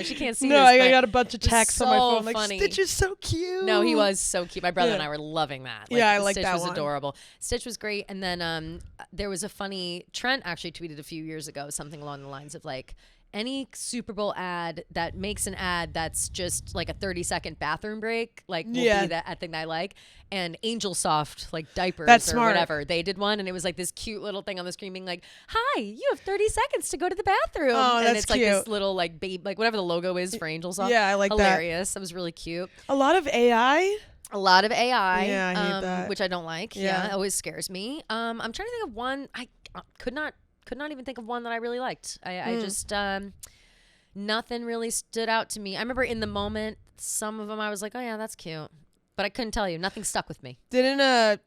She can't see no, this. I but got a bunch of texts on my so phone. Like, funny. Stitch is so cute. No, he was so cute. My brother Yeah. and I were loving that. Yeah, I like Stitch that was one. adorable. Stitch was great. And then there was a funny, Trent actually tweeted a few years ago something along the lines of like, any Super Bowl ad that makes an ad that's just like a 30-second bathroom break, like will be that thing I like. And Angel Soft, like diapers That's or smart. whatever, they did one, and it was like this cute little thing on the screen being like, "Hi, you have 30 seconds to go to the bathroom." Oh, and that's it's cute. like this little like babe, like whatever the logo is for Angel Soft. Yeah, I like that. Hilarious. That was really cute. A lot of AI. A lot of AI, Yeah, I hate that. which I don't like. Yeah, it always scares me. I'm trying to think of one. I could not even think of one that I really liked. I just nothing really stood out to me. I remember in the moment, some of them I was like, oh yeah, that's cute. But I couldn't tell you. Nothing stuck with me.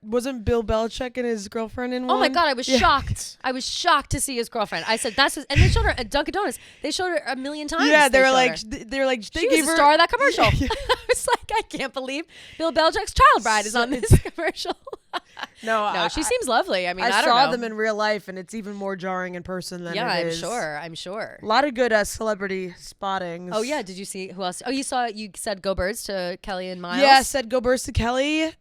Wasn't Bill Belichick and his girlfriend in one? Oh my God, I was shocked. I was shocked to see his girlfriend. I said, and they showed her at Dunkin' Donuts. They showed her a million times. Yeah, they were like, she was the star of that commercial. I was like, I can't believe Bill Belichick's child bride is on this commercial. No, she seems lovely. I mean, I don't saw know. them in real life, and it's even more jarring in person than it is. I'm sure. A lot of good celebrity spottings. Oh yeah, did you see who else? Oh, you said Go Birds to Kelly and Miles? Yeah, I said Go Birds to Kelly.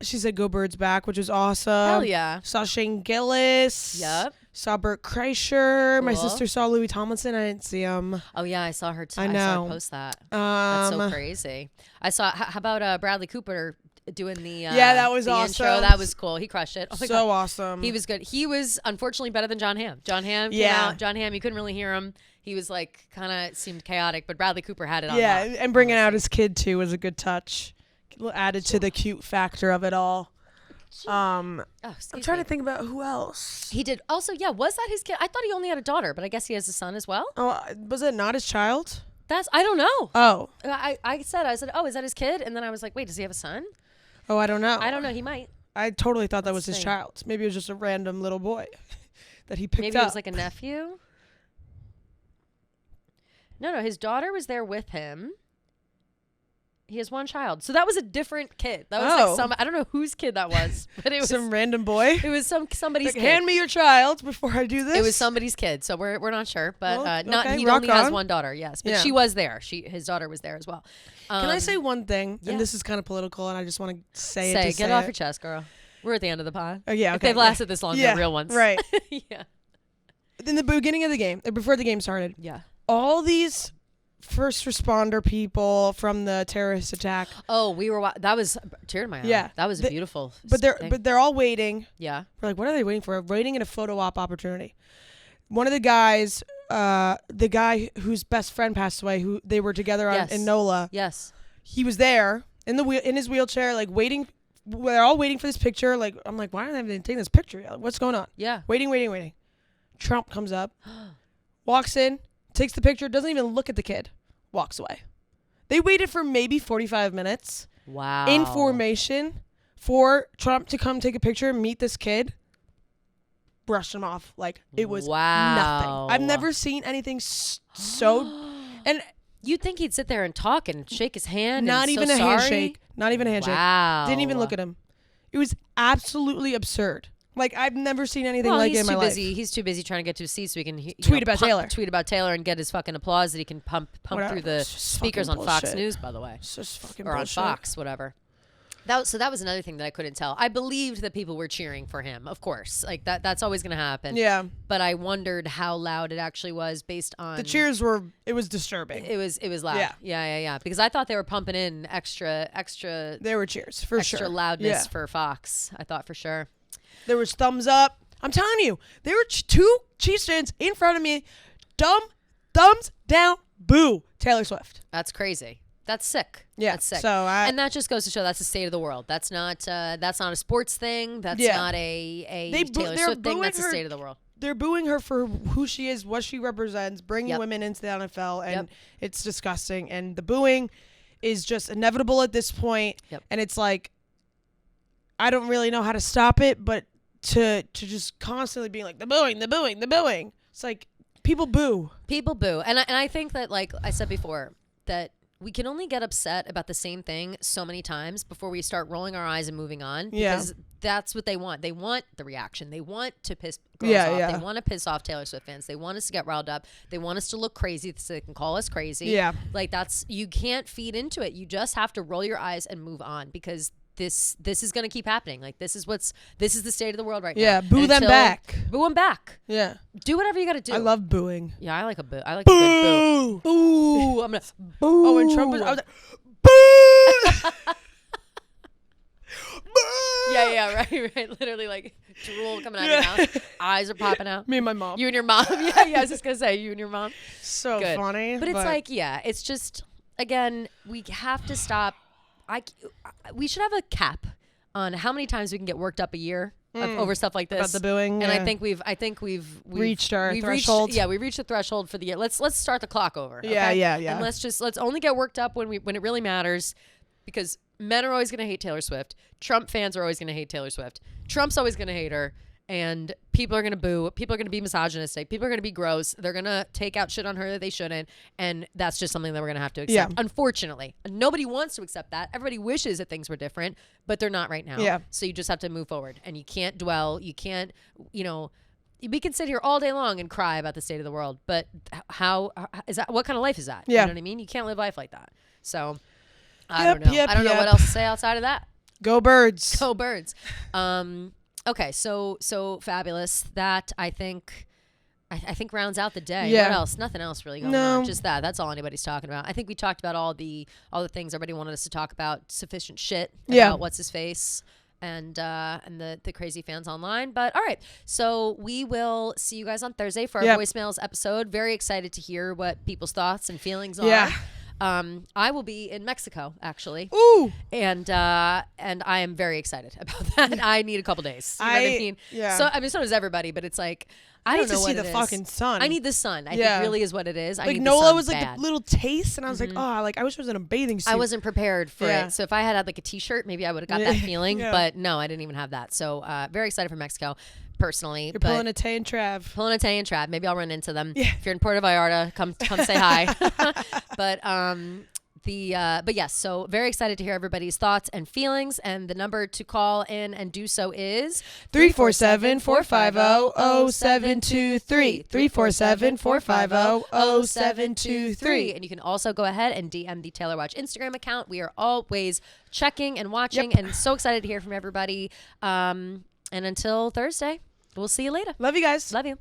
She said Go Birds back, which was awesome. Hell yeah. Saw Shane Gillis. Yep. Saw Bert Kreischer. Cool. My sister saw Louis Tomlinson. I didn't see him. Oh yeah, I saw her too. I know. I saw her post that. That's so crazy. I saw. How about Bradley Cooper doing the that was awesome. intro? That was cool. He crushed it. Oh my God. Awesome. He was good. He was unfortunately better than John Hamm. John Hamm came out. John Hamm, you couldn't really hear him. He was like kind of seemed chaotic, but Bradley Cooper had it on. Yeah, lock, and bringing out his kid too was a good touch. Added to the cute factor of it all. I'm trying to think about who else. He did also. Yeah, was that his kid? I thought he only had a daughter, but I guess he has a son as well. Oh, was it not his child? I don't know. Oh, I said, oh, is that his kid? And then I was like, wait, does he have a son? Oh, I don't know. I don't know. He might. I totally thought that was his child. Maybe it was just a random little boy that he picked up. Maybe it was like a nephew. No, his daughter was there with him. He has one child. So that was a different kid. That was like I don't know whose kid that was, but it was some random boy. It was somebody's kid. Hand me your child before I do this. It was somebody's kid. So we're not sure, but he rock only has on. one daughter. Yes, but she was there. His daughter was there as well. Can I say one thing? And this is kind of political, and I just want to say it. Get it off your chest, girl. We're at the end of the pod. Oh yeah, okay. If they've lasted this long, they're real ones. Right. Yeah. In the beginning of the game, before the game started, all these first responder people from the terrorist attack. Oh, that was tear in my eye. Yeah, that was a beautiful. But they're all waiting. Yeah, we're like, what are they waiting for? Waiting in a photo op opportunity. One of the guys, the guy whose best friend passed away, who they were together in NOLA. Yes, he was there in his wheelchair, like waiting. They're all waiting for this picture. Like I'm like, why aren't they taking this picture? What's going on? Yeah, waiting. Trump comes up, walks in, takes the picture, doesn't even look at the kid, walks away. They waited for maybe 45 minutes. Wow. In formation for Trump to come take a picture and meet this kid. Brushed him off like it was nothing. I've never seen anything so. And you'd think he'd sit there and talk and shake his hand. Not even a handshake. Not even a handshake. Wow. Didn't even look at him. It was absolutely absurd. Like I've never seen anything like it in my life. He's too busy trying to get to his seat so he can tweet about Taylor and get his fucking applause that he can pump through the speakers on Fox News, by the way. It's just fucking or bullshit. on Fox, whatever. So that was another thing that I couldn't tell. I believed that people were cheering for him, of course. Like that's always going to happen. Yeah. But I wondered how loud it actually was based on the cheers were. It was disturbing. It was loud. Yeah. Because I thought they were pumping in extra. There were cheers for extra sure. Extra loudness for Fox. I thought for sure. There was thumbs up. I'm telling you, there were two Chiefs fans in front of me. Thumbs down, boo, Taylor Swift. That's crazy. That's sick. Yeah, that's sick. And that just goes to show that's the state of the world. That's not a sports thing. That's not a Taylor Swift thing. That's the state of the world. They're booing her for who she is, what she represents, bringing women into the NFL, and it's disgusting. And the booing is just inevitable at this point. And it's like, I don't really know how to stop it, but to just constantly being like the booing. It's like people boo. And I think that, like I said before, that we can only get upset about the same thing so many times before we start rolling our eyes and moving on. Because that's what they want. They want the reaction. They want to piss girls off. They want to piss off Taylor Swift fans. They want us to get riled up. They want us to look crazy so they can call us crazy. Yeah. Like you can't feed into it. You just have to roll your eyes and move on because this is going to keep happening. Like this is the state of the world right now. Yeah, boo them back. Boo them back. Yeah. Do whatever you got to do. I love booing. Yeah, I like a boo. I like a good boo. Boo. I'm going to boo. Oh, when Trump was, I was like, boo! Yeah, right. Literally like drool coming out of your mouth. Eyes are popping out. Me and my mom. You and your mom. Yeah, I was just going to say you and your mom. So Good. funny. But it's like, yeah, it's just, again, we have to stop. We should have a cap on how many times we can get worked up a year over stuff like this. About the booing. And yeah. I think we've reached our threshold. We reached the threshold for the year. Let's start the clock over. Yeah, okay? yeah. And let's only get worked up when it really matters, because men are always going to hate Taylor Swift. Trump fans are always going to hate Taylor Swift. Trump's always going to hate her. And people are going to boo. People are going to be misogynistic. People are going to be gross. They're going to take out shit on her that they shouldn't. And that's just something that we're going to have to accept. Yeah. Unfortunately. Nobody wants to accept that. Everybody wishes that things were different, but they're not right now. Yeah. So you just have to move forward. And you can't dwell. You can't, we can sit here all day long and cry about the state of the world. But how is that? What kind of life is that? Yeah. You know what I mean? You can't live life like that. So I don't know. I don't know what Yep. else to say outside of that. Go birds. Go birds. Okay, so fabulous. That I think rounds out the day. Yeah. What else? Nothing else really going on. Just that. That's all anybody's talking about. I think we talked about all the things everybody wanted us to talk about. Sufficient shit about what's his face and the crazy fans online. But all right, so we will see you guys on Thursday for our voicemails episode. Very excited to hear what people's thoughts and feelings are. I will be in Mexico actually. Ooh. And I am very excited about that. I need a couple days. You know what I mean? Yeah. So so does everybody, but it's like I don't know what need to see it the is. fucking sun. I need the sun. I think really is what it is. I Like need Nola the sun was like bad. a little taste, and I was like, oh, like I wish I was in a bathing suit. I wasn't prepared for it. So if I had like a t-shirt, maybe I would have got that feeling. Yeah. But no, I didn't even have that. So very excited for Mexico. Personally, You're pulling a Tay and Trav. Pulling a Tay and Trav. Maybe I'll run into them. Yeah. If you're in Puerto Vallarta, come say hi. But yes, so very excited to hear everybody's thoughts and feelings, and the number to call in and do so is 347-450-0723. 347-450-0723. And you can also go ahead and DM the Taylor Watch Instagram account. We are always checking and watching, and so excited to hear from everybody. And until Thursday, we'll see you later. Love you guys. Love you.